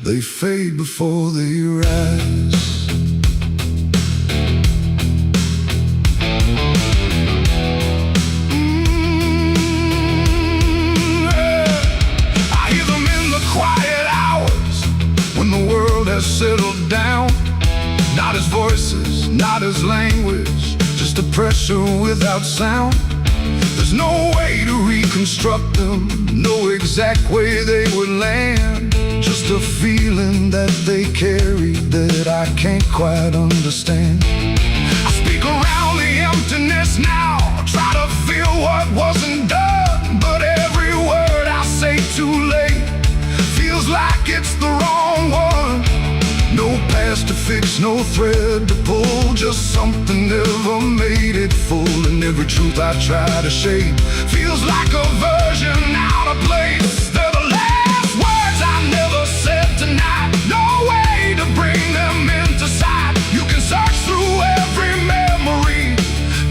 they fade before they rise. I hear them in the quiet hours when the world has settled down. Not as voices, not as language, just a pressure without sound. There's no way to reconstruct them, no exact way they would land. Just a feeling that they carry that I can't quite understand. I speak around the emptiness now, try to feel what wasn't done, but every word I say too late feels like it's the wrong one. No past to fix, no thread to pull, just something never made it full. And every truth I try to shape feels like a version out of place. They're the last words I never said tonight, no way to bring them into sight. You can search through every memory,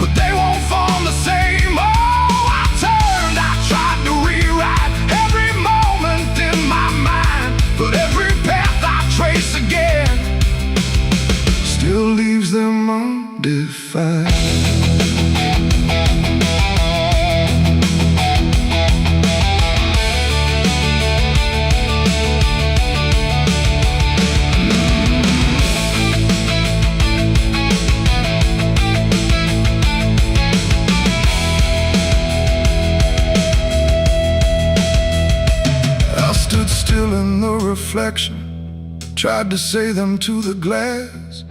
but they won't form the same. Oh, I turned, I tried to rewrite every moment in my mind, but every path I trace again still leaves them undefined. I stood still in the reflection, tried to say them to the glass,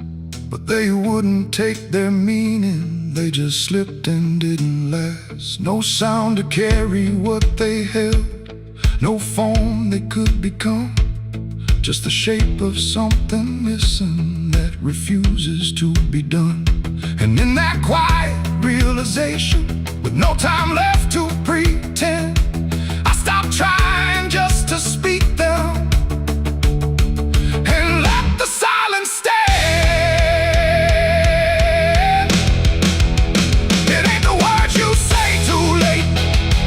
but they wouldn't take their meaning, they just slipped and didn't last. No sound to carry what they held, no form they could become, just the shape of something missing that refuses to be done. And in that quiet realization, with no time left to pretend, I stopped trying just to speak them and let the silence stand. It ain't the words you say too late,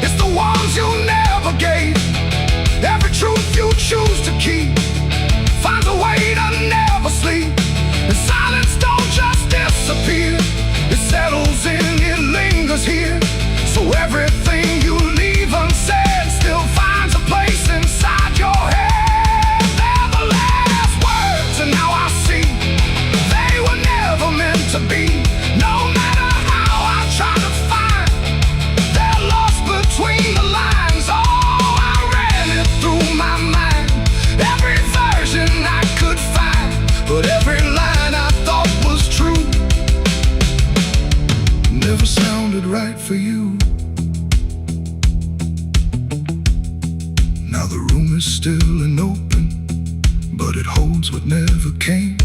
it's the ones you never gave. but every line I thought was true never sounded right for you. Now the room is still and open, but it holds what never came.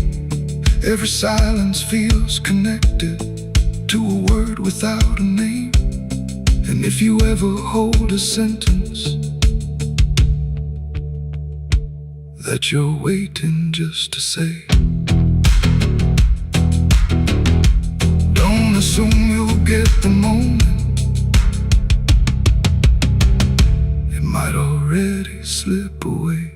Every silence feels connected to a word without a name. And if you ever hold a sentence that you're waiting just to say, don't assume you'll get the moment. It might already slip away.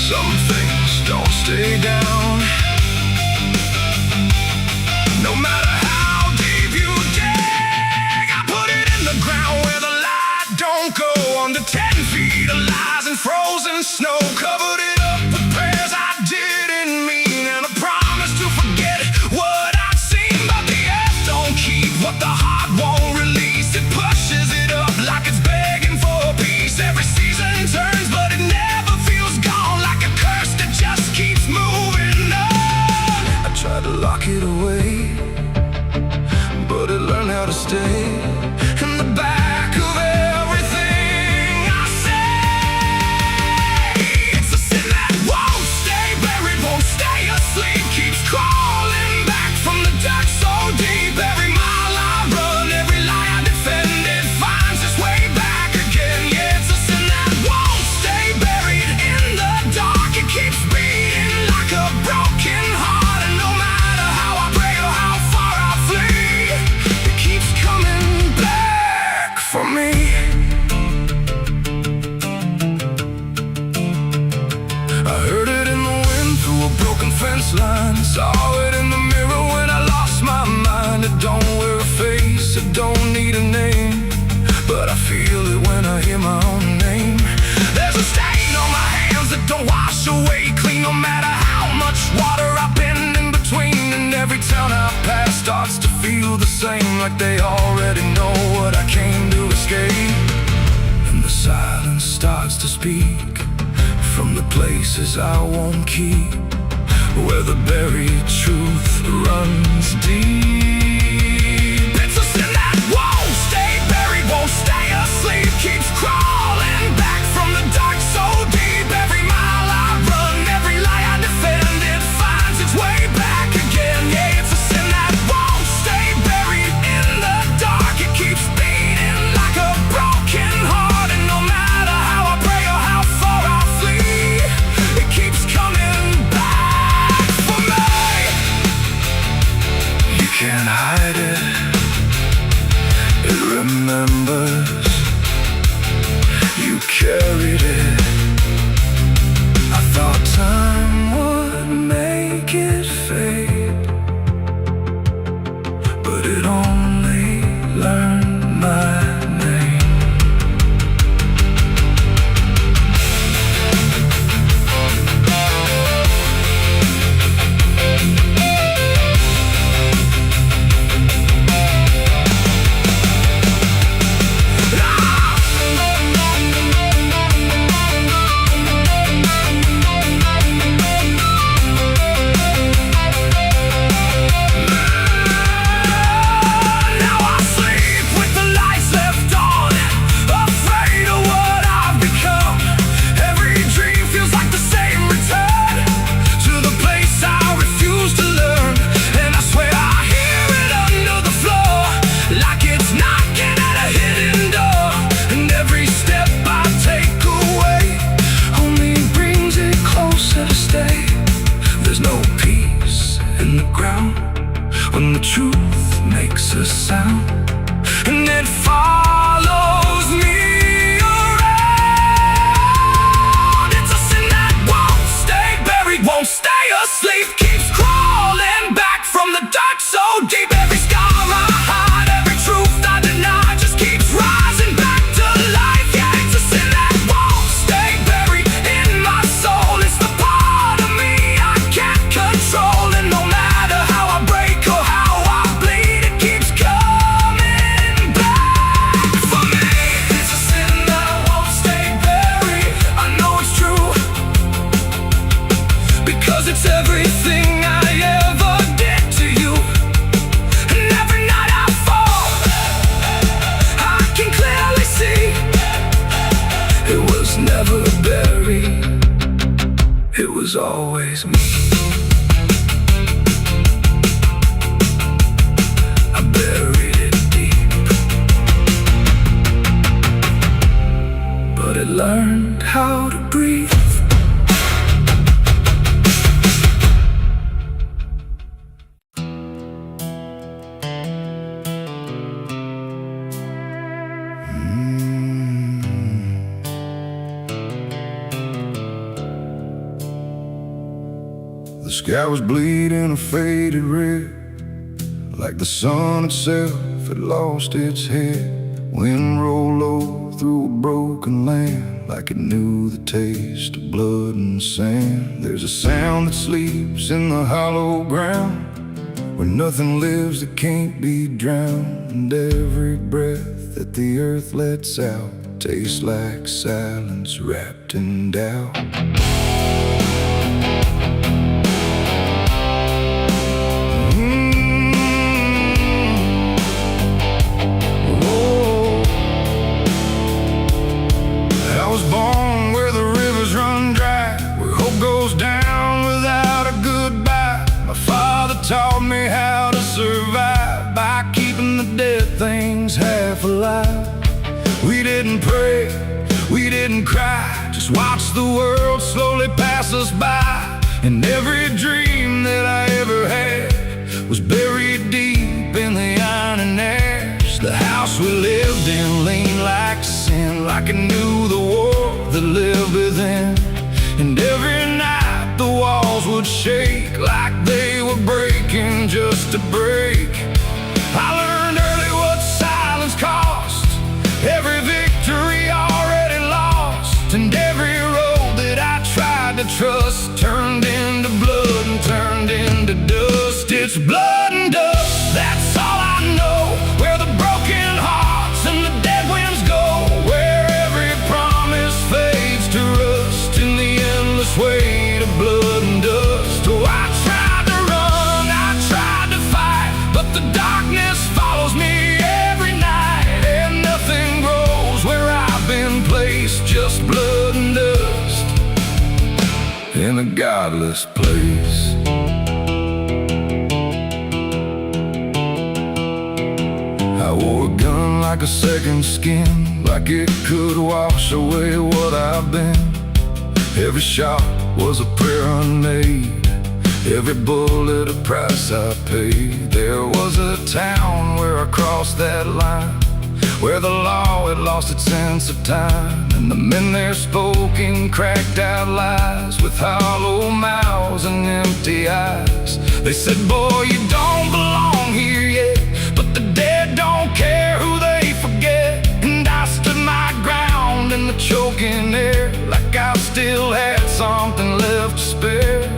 Some things don't stay down, no matter how deep you dig. I put it in the ground where the light don't go. Under 10 feet of lies and frozen snow, covered it up with prayers I didn't mean, and a promise to forget what I'd seen. But the earth don't keep what the heart won't release. It pushes it up like it's begging for peace. Every season turns, but it never feels gone, like a curse that just keeps moving on. I tried to lock it away, but it learned how to stay in the back of everything I say. It's a sin that won't stay buried, won't stay asleep, keeps crawling back from the dark so deep. Every mile I run, every lie I defend, it finds its way back again. Yeah, it's a sin that won't stay buried in the dark. It keeps beating like a broken heart, and no matter how I pray or how far I flee, it keeps coming back for me. I heard it in the wind through a broken fence line, saw it in the mirror when I lost my mind. It don't wear a face, it don't need a name, but I feel it when I hear my own name. There's a stain on my hands that don't wash away clean, no matter how much water I've been in between. And every town I pass starts to feel the same, like they already know what I came to escape. And the silence starts to speak from the places I won't keep, where the buried truth runs deep. It's a sin that won't stay buried, won't stay asleep, keeps crawling back from the dark so deep. Every mile I run, every lie I defend, it finds its way back again. Yeah, it's a sin that won't stay buried in the dark. It keeps beating like a broken heart, and no matter how I pray or how far I flee, it keeps coming back for me. You can't hide it, it remembers. You carried it. I thought time would make it fade, but it only learned my name. Keeps crawling back from the dark so deep. Every scar I hide, every truth sky was bleeding a faded red, like the sun itself had lost its head. Wind rolled low through a broken land, like it knew the taste of blood and sand. There's a sound that sleeps in the hollow ground, where nothing lives that can't be drowned. And every breath that the earth lets out tastes like silence wrapped in doubt. I was born where the rivers run dry, where hope goes down without a goodbye. My father taught me how to survive by keeping the dead things half alive. We didn't pray, we didn't cry, just watch the world slowly pass us by. And every dream that I ever had was buried deep in the iron and ash. The house we lived in leaned like sin, like it knew the war that lived within. And every night the walls would shake, like they were breaking just to break. I learned early what silence cost, every victory already lost. And every road that I tried to trust turned into blood and turned into dust. It's blood and dust, that's all I know. Where the broken hearts and the dead winds go, where every promise fades to rust in the endless weight of blood and dust. Oh, I tried to run, I tried to fight, but the darkness follows me every night. And nothing grows where I've been placed, just blood and dust in a godless place. I wore a gun like a second skin, like it could wash away what I've been. Every shot was a prayer unmade, every bullet a price I paid. There was a town where I crossed that line, where the law had lost its sense of time. And the men there spoke in cracked out lies, with hollow mouths and empty eyes. They said, boy, you don't belong here yet, but the dead don't care who they forget. And I stood my ground in the choking air, like I still had something left to spare.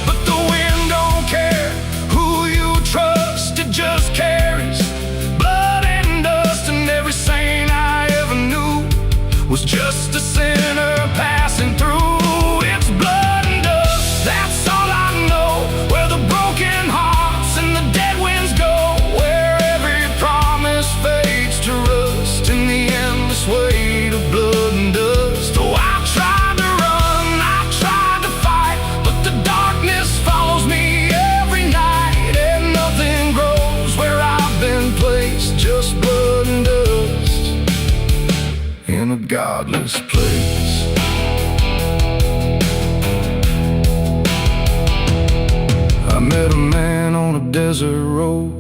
But the wind don't care who you trust, it just carries blood and dust. And every saint I ever knew was just a sinner passing through. It's blood and dust, that's all I know. Where the broken hearts and the dead winds go, where every promise fades to rust in the endless weight of blood and dust. Oh, I tried to run, I tried to fight, but the darkness follows me every night. And nothing grows where I've been placed, just blood and dust in a godless place. I met a man on a desert road,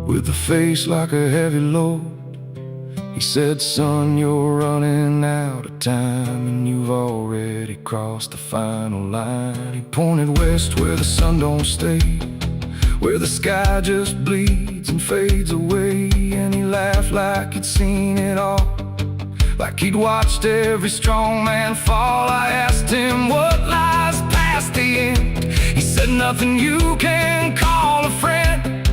with a face like a heavy load. He said, son, you're running out of time, and you've already crossed the final line. He pointed west where the sun don't stay, where the sky just bleeds and fades away. And he laughed like he'd seen it all, like he'd watched every strong man fall. I asked him what lies past the end. He said, nothing you can call a friend,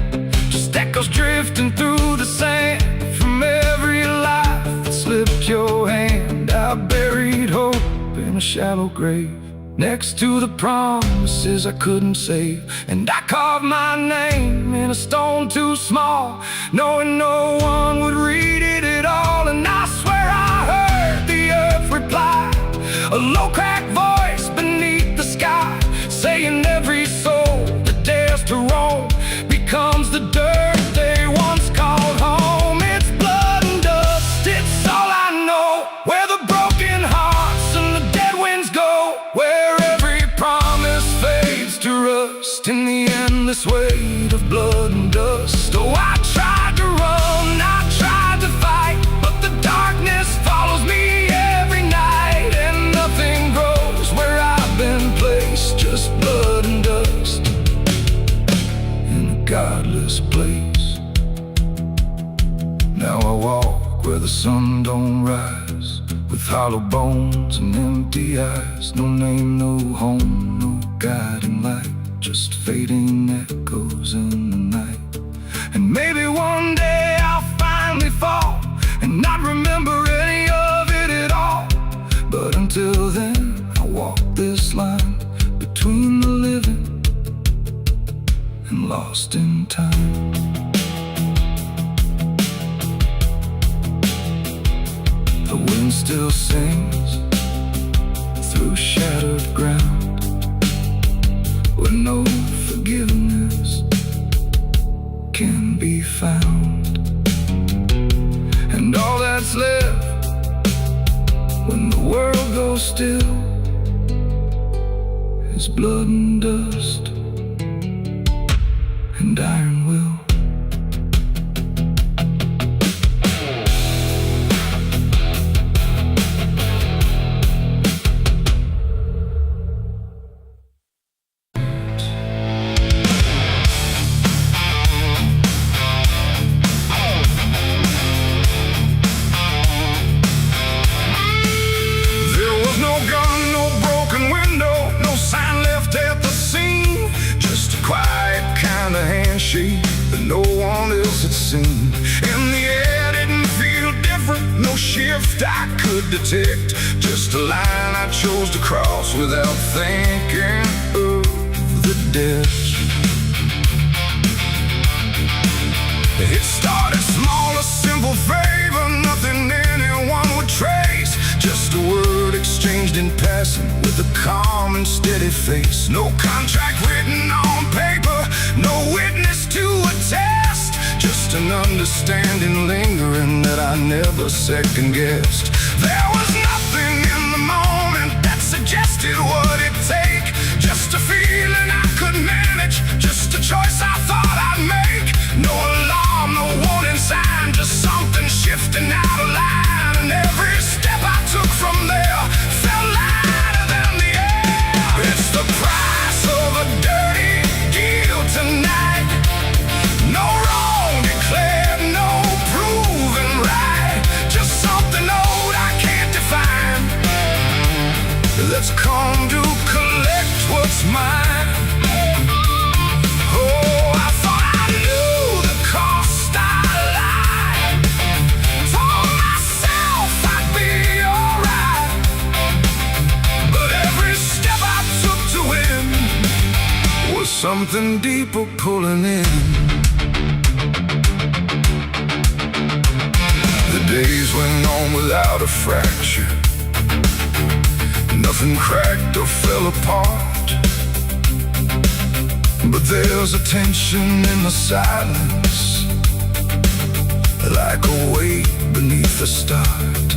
just echoes drifting through the sand from every life that slipped your hand. I buried hope in a shallow grave, next to the promises I couldn't save. And I carved my name in a stone too small, knowing no one would read it at all. And I swear I heard the earth reply, a low cracked voice beneath the sky, saying every soul that dares to roam becomes the dirt they once called home. It's blood and dust, it's all I know. Where the broken hearts and the dead winds go, where every promise fades to rust in the endless weight of blood and dust. Oh, I tried to run, where the sun don't rise, with hollow bones and empty eyes. No name, no home, no guiding light, just fading echoes in the night. And maybe one day I'll finally fall and not remember any of it at all. But until then, I'll walk this line between the living and lost in time. The wind still sings through shattered ground, where no forgiveness can be found. And all that's left when the world goes still is blood and dust and iron will. That no one else had seen. In the air didn't feel different, no shift I could detect, just a line I chose to cross without thinking of the dead. It started small, a simple favor, nothing anyone would trace, just a word exchanged in passing with a calm and steady face. No contract written on paper, no witness to attest, just an understanding lingering that I never second-guessed. There was nothing in the moment that suggested what it'd take, just a feeling I could manage, just a choice I thought I'd make. No alarm, no warning sign, just something shifting out of line. And every step I took from there felt lighter than the air. It's the price of a dirty deal tonight. No wrong declared, no proven right, just something old I can't define, that's come to collect what's mine. Oh, I thought I knew the cost I lied, told myself I'd be alright, but every step I took to win was something deeper pulling in. The days went on without a fracture, nothing cracked or fell apart, but there's a tension in the silence, like a weight beneath the start.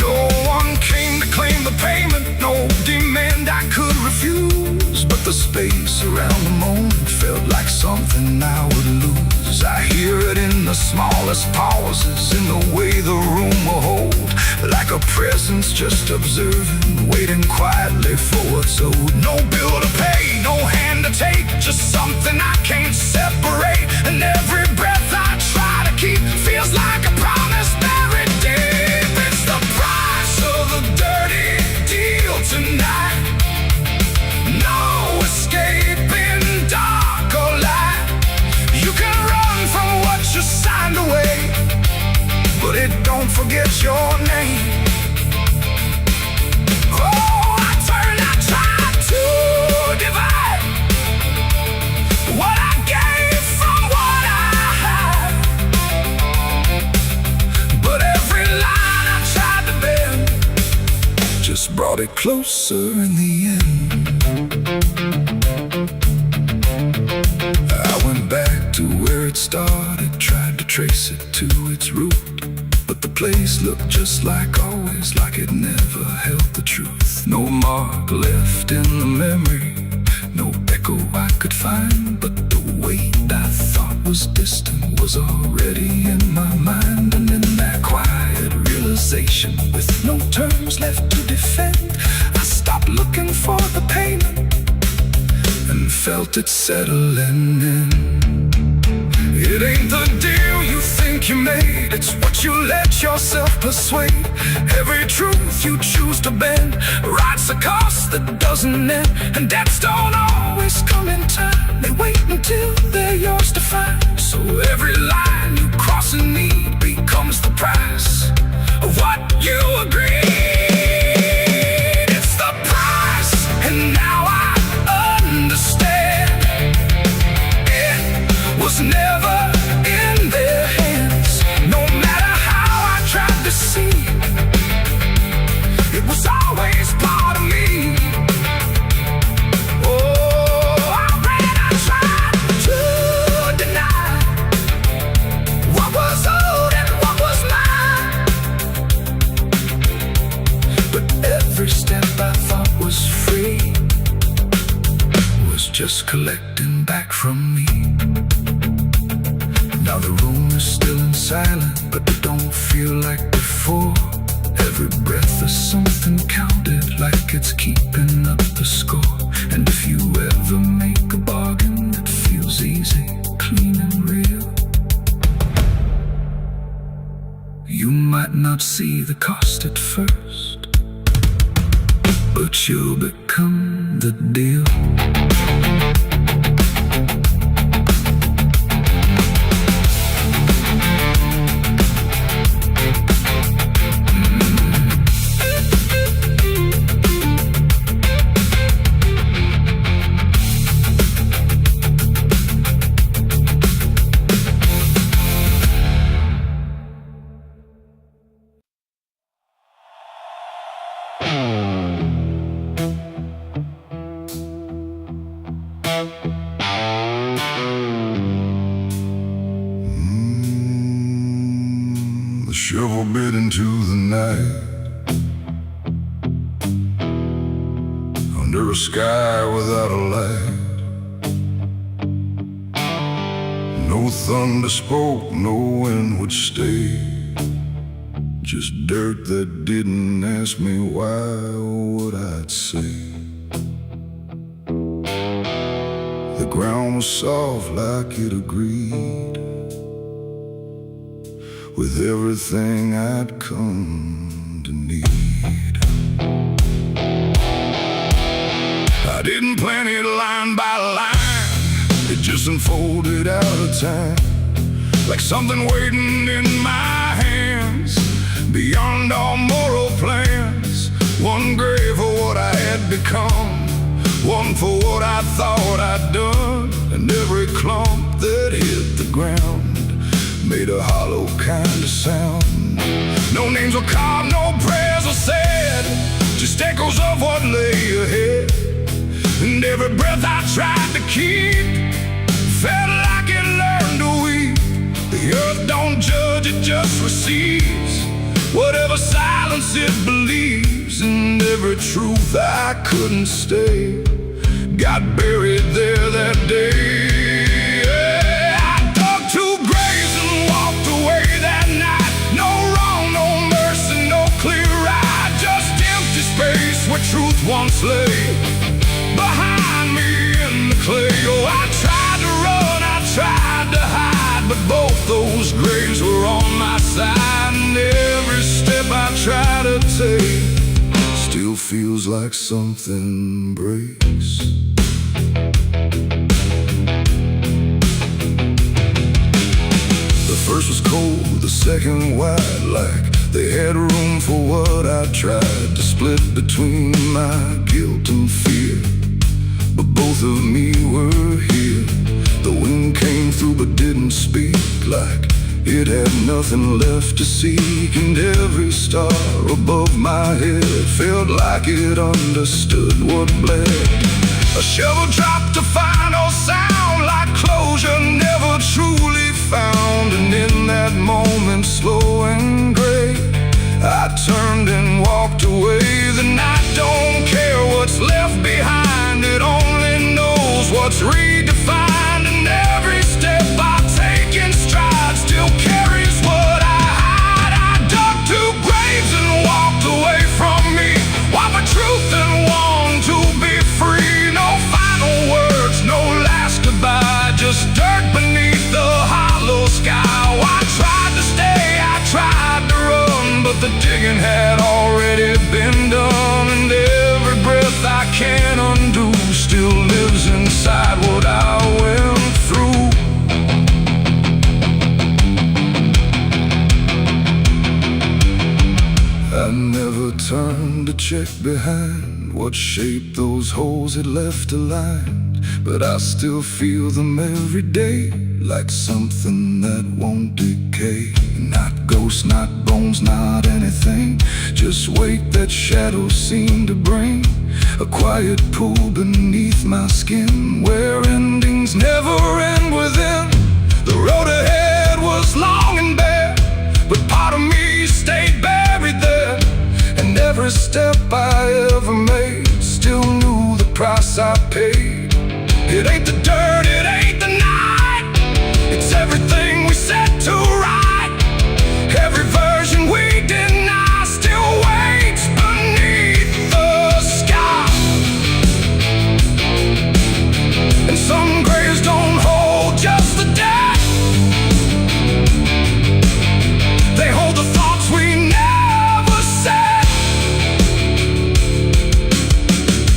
No one came to claim the payment, no demand I could refuse, but the space around the moment felt like something I would lose. I hear it in the smallest pauses, in the way the room will hold, like a presence just observing, waiting quietly for what's owed. No bill to pay, no hand to take, just something I can't separate. And every breath I try to keep feels like a promise buried deep. It's the price of a dirty deal tonight. No escaping dark or light. You can run from what you signed away, but it don't forget your name. Oh, I tried to divide what I gave from what I had, but every line I tried to bend just brought it closer in the end. I went back to where it started, tried to trace it to its root, but the place looked just like always, like it never held the truth. No mark left in the memory, no echo I could find, but the weight I thought was distant was already in my mind. And in that quiet realization, with no terms left to defend, I stopped looking for the payment and felt it settling in. It ain't the deal you think you made, it's what you let yourself persuade. Every truth you choose to bend writes a cost that doesn't end. And debts don't always come in time, they wait until they're yours to find. So every line you cross in need becomes the price of what you agreed. It's the price, and now I understand. It was never in their hands. No matter how I tried to see, it was always part of me. Oh, I ran, I tried to deny what was owed and what was mine. But every step I thought was free was just collecting back from me. Now the room is still and silent, but it don't feel like before. Every breath is something counted, like it's keeping up the score. And if you ever make a bargain that feels easy, clean and real, you might not see the cost at first, but you'll become the deal. The shovel bit into the night, under a sky without a light. No thunder spoke, no wind would stay, just dirt that didn't ask me why or what I'd say. The ground was soft like it agreed with everything I'd come to need. I didn't plan it line by line, it just unfolded out of time, like something waiting in my hands, beyond all moral plans. One grave for what I had become, one for what I thought I'd done. And every clump that hit the ground made a hollow kind of sound. No names were carved, no prayers were said, just echoes of what lay ahead. And every breath I tried to keep felt like it learned to weep. The earth don't judge, it just receives whatever silence it believes. And every truth I couldn't stay got buried there that day. Where truth once lay behind me in the clay. Oh, I tried to run, I tried to hide, but both those graves were on my side. And every step I try to take still feels like something breaks. The first was cold, the second wide, like they had room for what I tried to split between my guilt and fear. But both of me were here. The wind came through but didn't speak, like it had nothing left to seek. And every star above my head felt like it understood what bled. A shovel dropped a final sound, like closure never truly found. And in that moment, slow and gray, I turned and walked away. The night don't care what's left behind, it only knows what's redefined. And every step I take in stride still carries what I hide. I dug 2 graves and walked away from me, one for truth and one to be free. No final words, no last goodbye, just dirt beneath the never turned to check behind what shape those holes had left aligned. But I still feel them every day, like something that won't decay. Not ghosts, not bones, not anything, just weight that shadows seem to bring. A quiet pool beneath my skin, where endings never end within. The road ahead was long and bare, but part of me stayed buried there. And every step I ever made still knew the price I paid. It ain't the dirt, it ain't the night, it's everything we set to right. Every version we deny still waits beneath the sky. And some graves don't hold just the dead, they hold the thoughts we never said.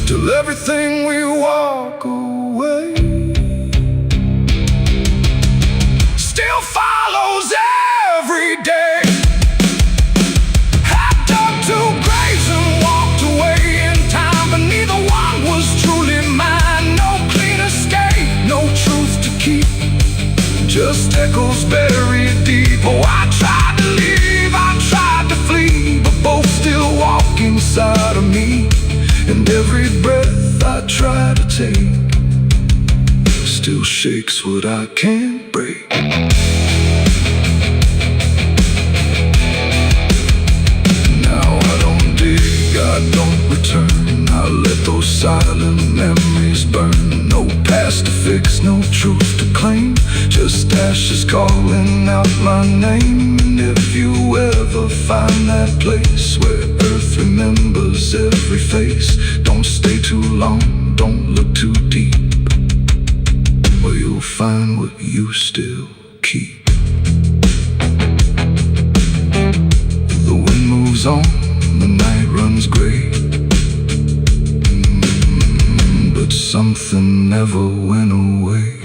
Till everything we walk away still follows every day. I dug two graves and walked away in time, but neither one was truly mine. No clean escape, no truth to keep, just echoes buried deep. Oh, I tried to leave, I tried to flee, but both still walk inside of me. And every breath I try to take still shakes what I can't break. Now I don't dig, I don't return, I let those silent memories burn. No past to fix, no truth to claim, just ashes calling out my name. And if you ever find that place where earth remembers every face, don't stay too long, don't look too deep, or you'll find what you still keep. The wind moves on, the night runs gray, but something never went away.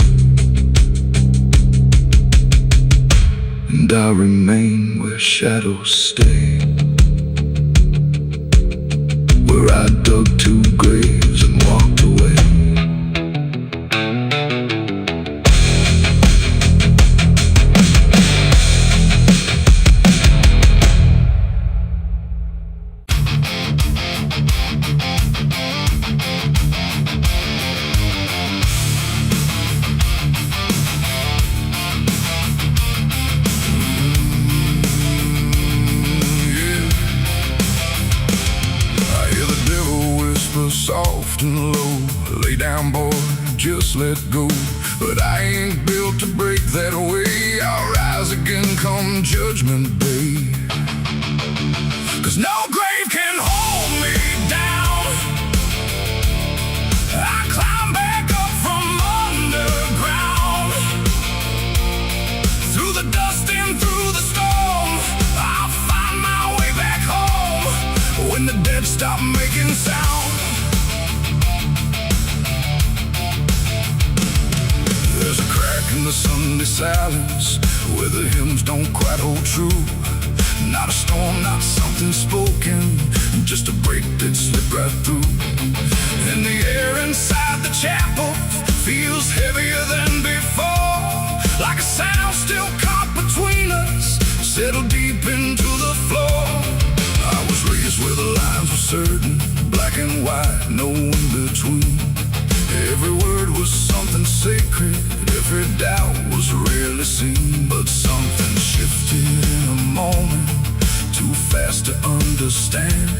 And I remain where shadows stay, where I dug two graves and walked away. Soft and low, lay down boy, just let go. But I ain't built to break that way, I'll rise again come judgment day. Cause no grave can hold me down, I climb back up from underground. Through the dust and through the storm, I'll find my way back home. When the dead stop making sound, there's a crack in the Sunday silence where the hymns don't quite hold true. Not a storm, not something spoken, just a break that slipped right through. And the air inside the chapel feels heavier than before, like a sound still caught between us, settled deep into the floor. I was raised where the lines were certain, black and white, no in between. Every word was something sacred, every doubt was rarely seen. But something shifted in a moment, too fast to understand.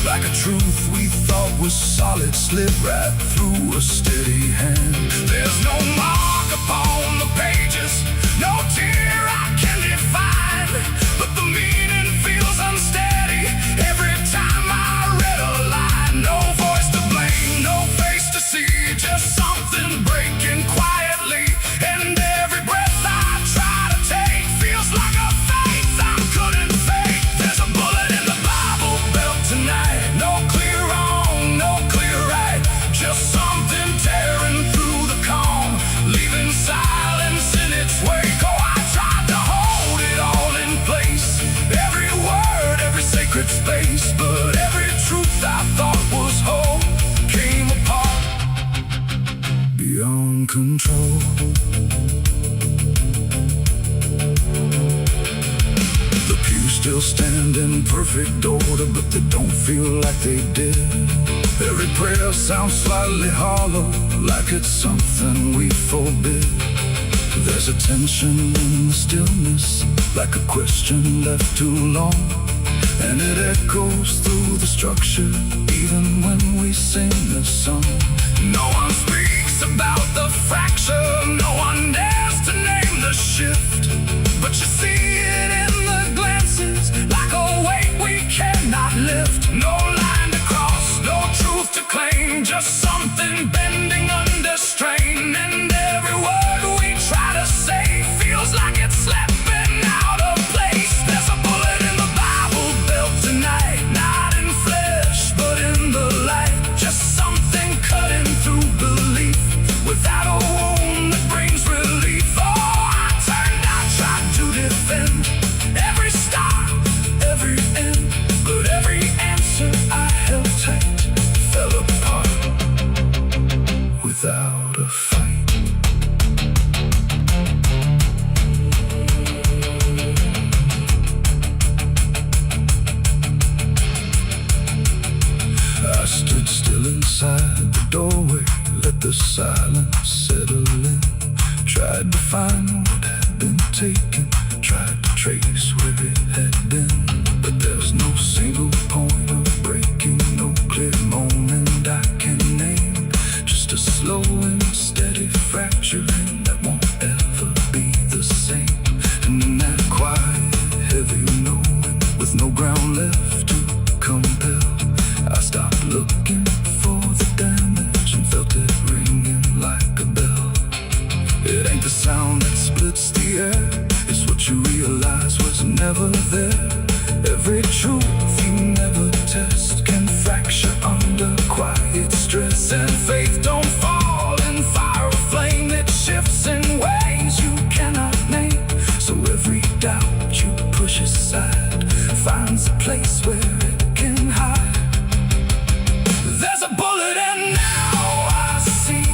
Like a truth we thought was solid slipped right through a steady hand. There's no mark upon the pages, no tear I can define, but the meaning feels unsteady every time I read a line. No voice to blame, no face to see, just something breaking quietly. And every breath I try to take feels like a faith I couldn't fake. There's a bullet in the Bible belt tonight, no clear wrong, no clear right, just something tearing through the calm, leaving silence in its wake. Oh, I try control. The pews still stand in perfect order, but they don't feel like they did. Every prayer sounds slightly hollow, like it's something we forbid. There's a tension in the stillness, like a question left too long, and it echoes through the structure, even when we sing this song. No one speaks about the fracture, no one dares to name the shift, but you see it in the glances, like a weight we cannot lift. No line to cross, no truth to claim, just something bending under strain. And every word we try to say feels like it's slipping out of place. There's a bullet in the Bible belt tonight, not in flesh, but in the light. Just something cutting through belief, without a wound that brings relief. Oh, I turned, I tried to defend every start, every end, but every answer I held tight fell apart without a fight. I stood still inside the doorway, let the silence settle in. Tried to find what had been taken, tried to trace where it had been, but there's no single point of breaking, no clear moment I can name. Just a slow and steady fracturing that won't ever be the same. And in that quiet, heavy knowing, with no ground left to compel, I stopped looking for the damage and felt it ringing like a bell. It ain't the sound that splits the air, it's what you realize was never there. Every truth you never test can fracture under quiet stress. And faith don't fall in fire or flame, it shifts in ways you cannot name. So every doubt you push aside finds a place where it can hide. There's a bullet and now I see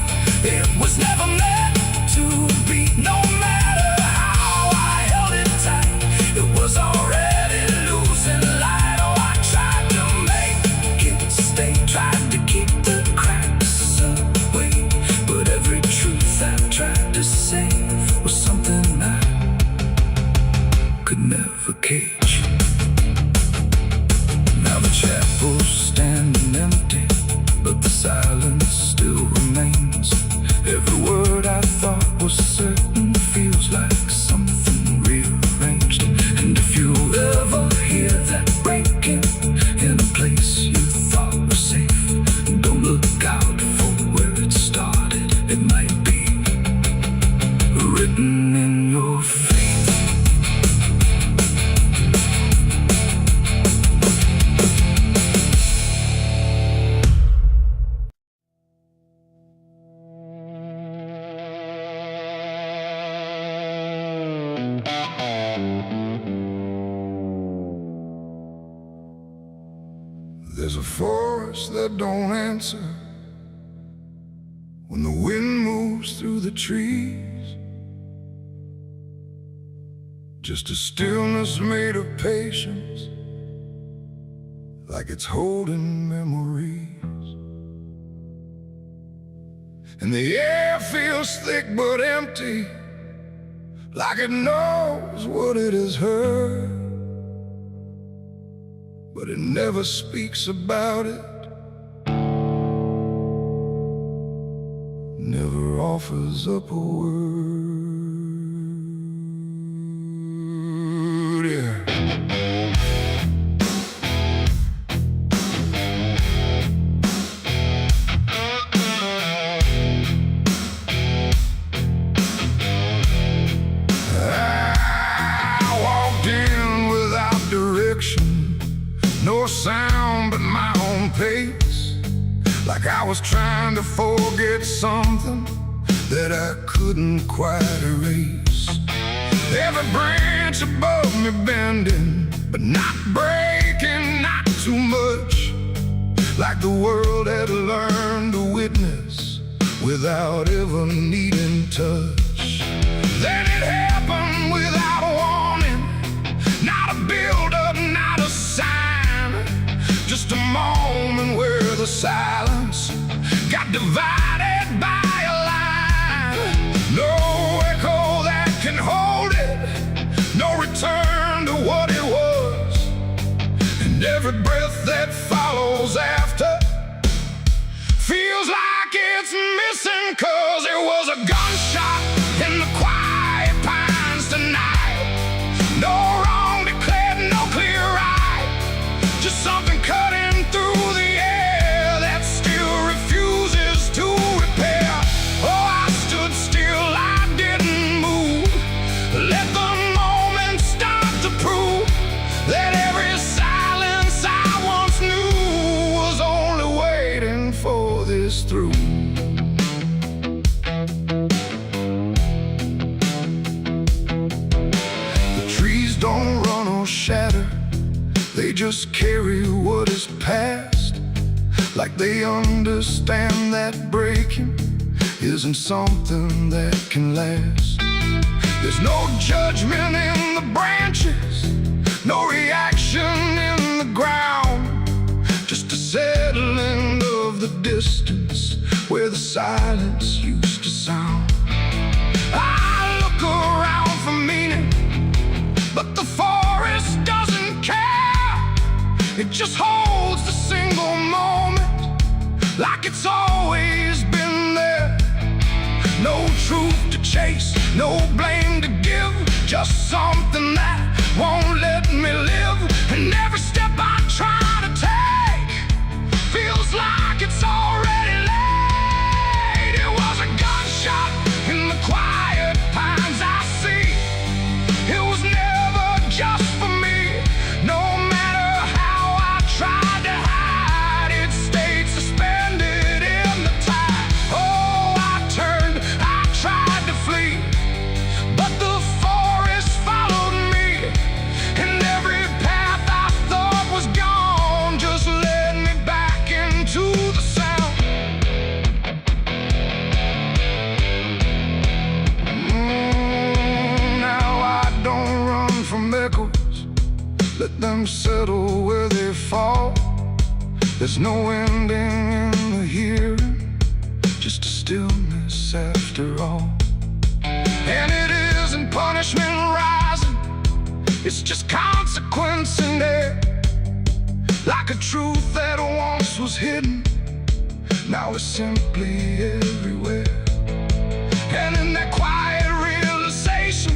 it was never meant to be. No matter how I held it tight, it was already losing light. Oh, I tried to make it stay, tried to keep the cracks away, but every truth I tried to say was something I could never cage. Now the chapel's standing empty, but the silence still remains. Every word I thought was certain feels like something rearranged. And if you ever hear that breaking in a place you thought was safe, don't look out for where it started. It might be written in your fate. There's a forest that don't answer when the wind moves through the trees. Just a stillness made of patience, like it's holding memories. And the air feels thick but empty, like it knows what it has heard, but it never speaks about it, never offers up a word. Yeah. I walked in without direction, no sound but my own pace, like I was trying to forget something that I couldn't quite erase. Every branch above me bending, but not breaking, not too much, like the world had learned to witness without ever needing touch. Then it happened without a warning. Not a build-up, not a sign. Just a moment where the silence got divided by a line. No echo that can hold it, no return to what it was. And every breath that follows after feels like it's missing, 'cause it was a gunshot in the quiet pines tonight. No wrong declared, no clear right, just something cutting through the air that still refuses to repair. Oh, I stood still, I didn't move. Let the moment start to prove that every silence I once knew was only waiting for this through. The trees don't run or shatter, they just carry what is past, like they understand that breaking isn't something that can last. There's no judgment in the branches, no reaction in the ground, just a settling of the distance where the silence used to sound. I look around for meaning, but the forest doesn't care. It just holds the single moment like it's always been there. No truth to chase, no blame to give, just something that won't let me live. And every step I try to take feels like it's already late. It was a gunshot in the quiet pines I see. It was never just for me. No matter how I tried to hide, it stayed suspended in the tide. Oh, I turned, I tried to flee, but the forest followed me. And every path I thought was gone just led me back into the sound. Now I don't run from echoes, let them settle where they fall. There's no ending in the hearing, just a stillness after all. And it isn't punishment rising, it's just consequence in there. Like a truth that once was hidden, now it's simply everywhere. And in that quiet realization,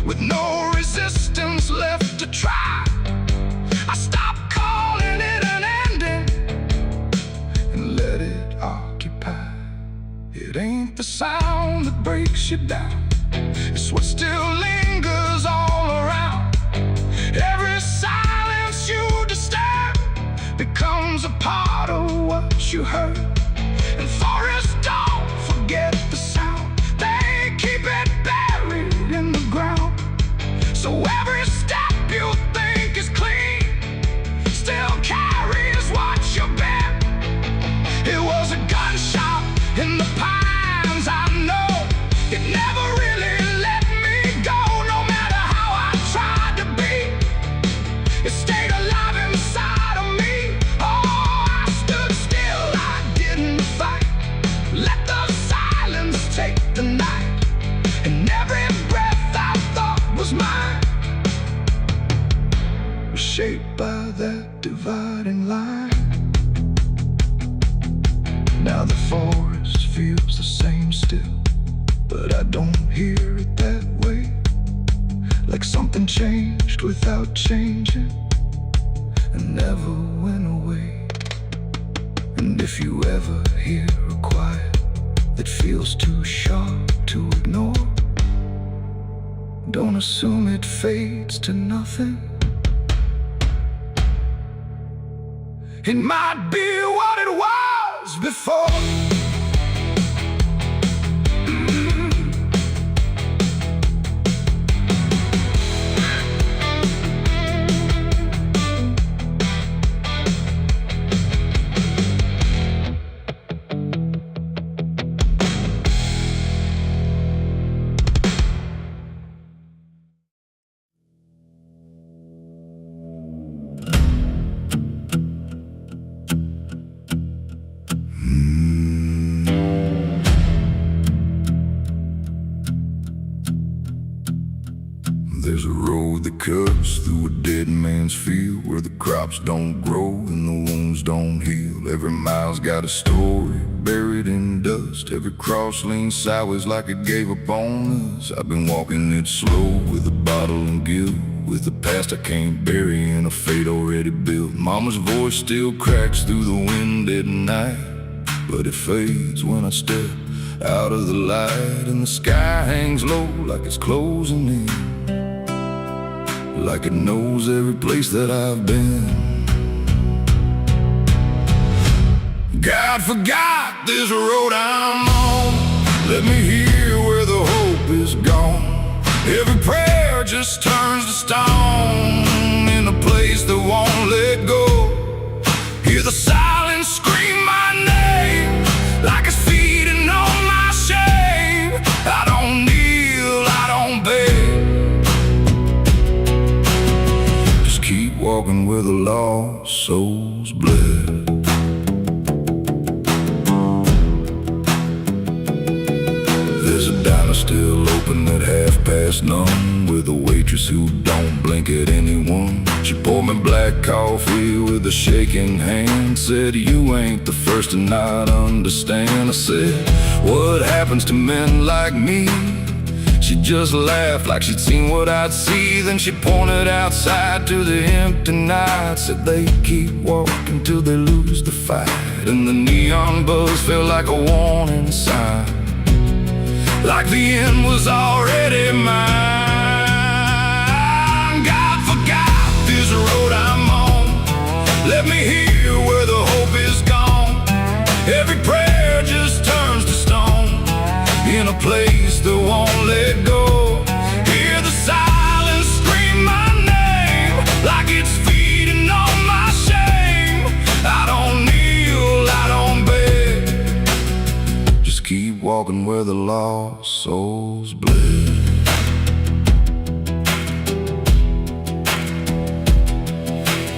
with no resistance left to try, I stopped calling it an ending And let it occupy. It ain't the sound that breaks you down, it's what still lingers all around. Every silence you disturb becomes a part of what you heard. And forests don't forget the sound, they keep it buried in the ground. So every step you think is clean still carries what you bear. It was a gunshot in the pines, I know. It never really let me go, no matter how I tried to be. It stayed alive inside of me. Oh, I stood still, I didn't fight. Let the silence take the night. And every breath I thought was mine was shaped by that dividing line. Now the forest feels the same still, but I don't hear it that way. Like something changed without changing and never went away. And if you ever hear a quiet that feels too sharp to ignore, don't assume it fades to nothing. It might be what it was before. road that cuts through a dead man's field, where the crops don't grow and the wounds don't heal. Every mile's got a story buried in dust. Every cross leans sideways like it gave up on us. I've been walking it slow with a bottle and guilt, with the past I can't bury and a fate already built. Mama's voice still cracks through the wind at night, but it fades when I step out of the light. And the sky hangs low like it's closing in, like it knows every place that I've been. God forgot this road I'm on. Let me hear where the hope is gone. Every prayer just turns to stone in a place that won't let go. Hear the silence scream my name like it's feeding on my shame. I don't kneel, I don't beg. Just keep walking where the lost souls bled. There's a diner still open at 1:30, with a waitress who don't blink at anyone. She poured me black coffee with a shaking hand, said, "You ain't the first to not understand." I said, "What happens to men like me?" She just laughed like she'd seen what I'd see. Then she pointed outside to the empty night, said they keep walking till they lose the fight. And the neon buzz felt like a warning sign, like the end was already mine. God forgot this road I'm on. Let me hear where the hope is gone. Every prayer just turns to stone in a place that won't let go. Hear the silence scream my name like it's feeding on my shame. I don't kneel, I don't beg. Just keep walking where the lost souls bled.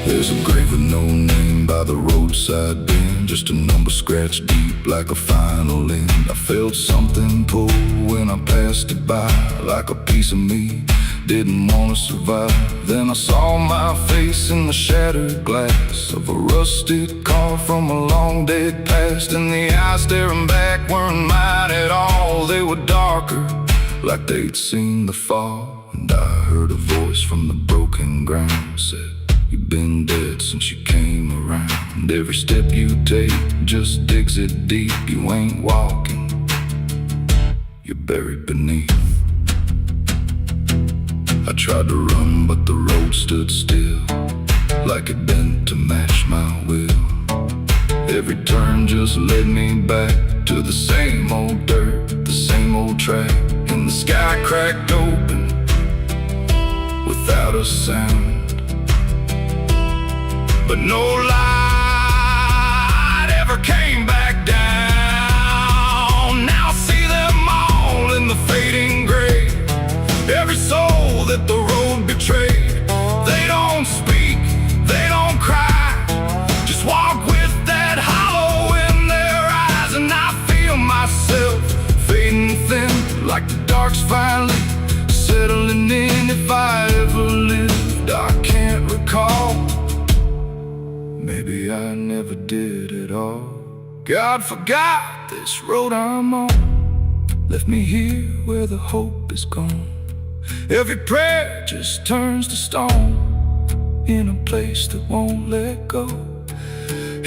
There's a grave with no name by the roadside bend, just a number scratched deep like a final end. I felt something pull when I passed it by, like a piece of me didn't want to survive. Then I saw my face in the shattered glass of a rusted car from a long dead past, and the eyes staring back weren't mine at all. They were darker, like they'd seen the fall. And I heard a voice from the broken ground, said, "You've been dead since you came around. And every step you take just digs it deep. You ain't walking, you're buried beneath." I tried to run, but the road stood still, like it bent to match my will. Every turn just led me back to the same old dirt, the same old track. And the sky cracked open without a sound, but no light ever came back down. Now I see them all in the fading gray, every soul that the road betrayed. They don't speak, they don't cry, just walk with that hollow in their eyes. And I feel myself fading thin, like the dark's finally settling in. If I ever lived, I can't recall. Maybe I never did at all. God forgot this road I'm on. Left me here where the hope is gone. Every prayer just turns to stone in a place that won't let go.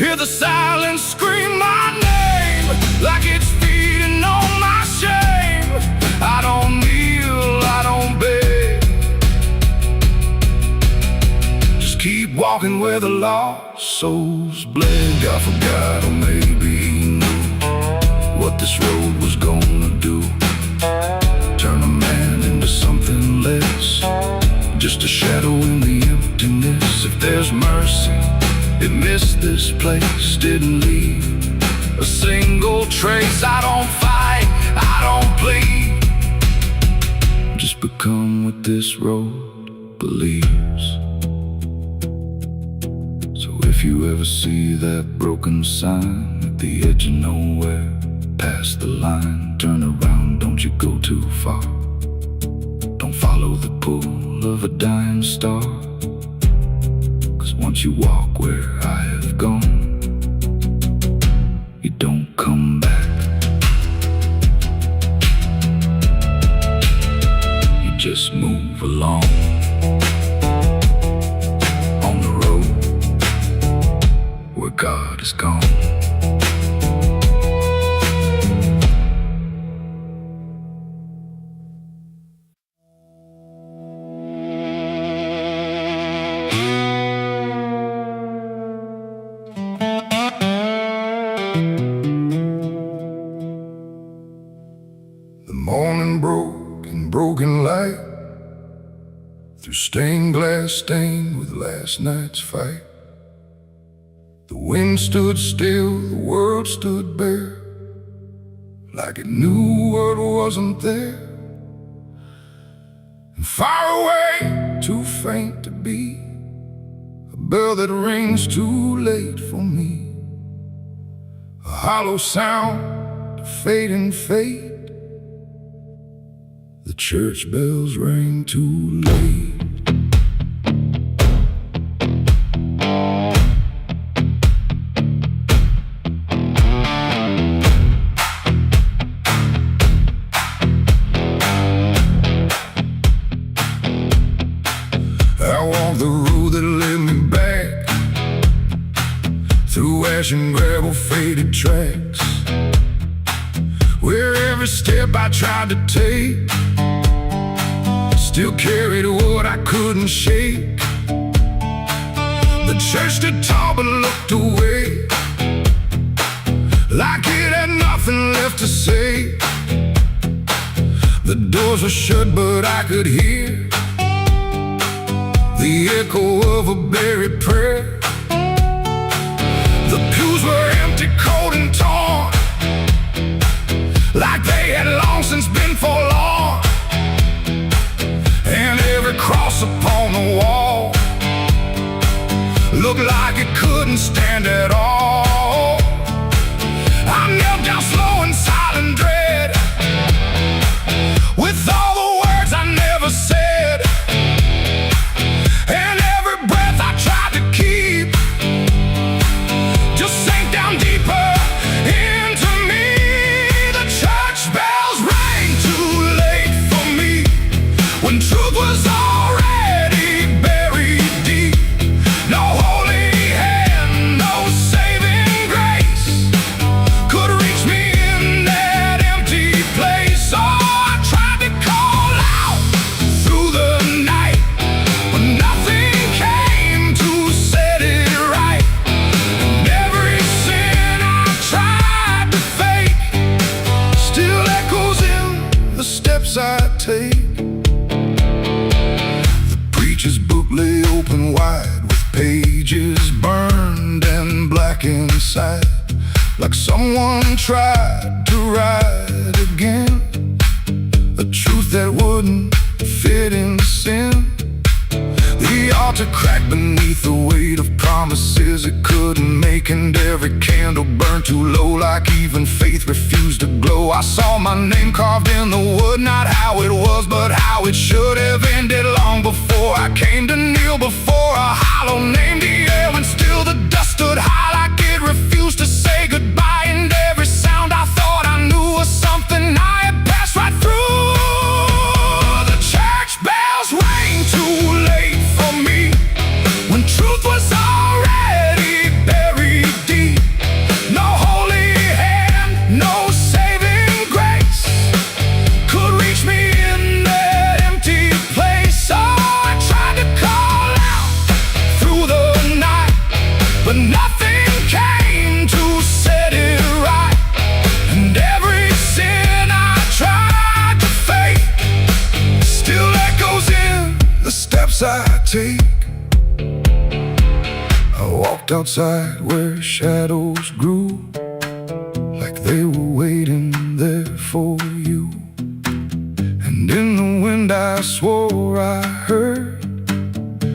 Hear the silence scream my name like it's feeding on my shame. I don't kneel, I don't beg. Just keep walking where the lost souls bled. God forgot, or maybe he knew what this road was gonna do. Turn a man into something less, just a shadow in the emptiness. If there's mercy, it missed this place, didn't leave a single trace. I don't fight, I don't plead, just become what this road believes. So if you ever see that broken sign at the edge of nowhere, past the line, turn around, don't you go too far. Don't follow the pull of a dying star. 'Cause once you walk where I have gone, you don't come back. You just move along on the road where God is gone. The morning broke in broken light, through stained glass stained with last night's fight. The wind stood still, the world stood bare, like it knew what wasn't there. And far away, too faint to be, a bell that rings too late for me. A hollow sound, a fading fate. The church bells rang too late. I walked the road that led me back, through ash and gravel faded tracks, where every step I tried to take still carried what I couldn't shake. The church stood tall but looked away, like it had nothing left to say. The doors were shut but I could hear the echo of a buried prayer. The pews were empty, cold and torn, like they had long since been forlorn. And every cross upon the wall looked like it couldn't stand at all. I knelt down slow in silent dread, with all the words I never said. And every breath I tried to keep just sank down deeper into me. The church bells rang too late for me, when truth was already buried deep. No holy hand, no saving grace could reach me in that empty place. Oh, I tried to call out through the night, but nothing came to set it right. And every sin I tried to fake still echoes in the steps I take. The preacher's book lay open wide, with pages burned and black inside, like someone tried to write again a truth that wouldn't fit in sin. The altar cracked beneath the weight of promises it couldn't make, and every candle burned too low, like even faith refused to glow. I saw my name carved in the wood, not how it was, but how it should have ended long before I came to kneel before a hollow named the air, when still the dust stood high, like it refused to say goodbye. And every sound I thought I knew was something I had passed right through. The church bells rang too late for me, when truth was already buried deep. No holy hand, no saving grace could reach me in that empty place. Oh, I tried to call out through the night, but nothing came to set it right. And every sin I tried to fake still echoes in the steps I take. I walked outside where shadows grew, like they were waiting there for you. And in the wind I swore I heard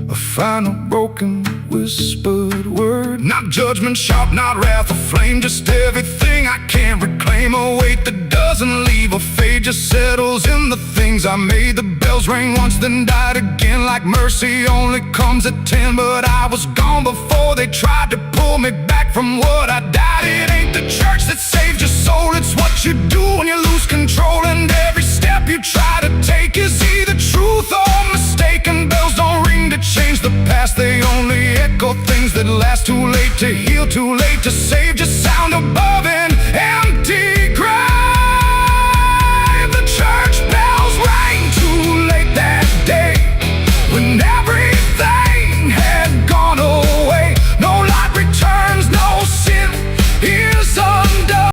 a final broken whispered word. Not judgment sharp, not wrath or flame, just everything I can't reclaim. A weight that doesn't leave a fade, just settles in the things I made. The bell bells rang once, then died again. Like mercy only comes at 10. But I was gone before they tried to pull me back from what I died. It ain't the church that saved your soul, it's what you do when you lose control. And every step you try to take is either truth or mistaken. Bells don't ring to change the past, they only echo things that last. Too late to heal, too late to save, just sound above.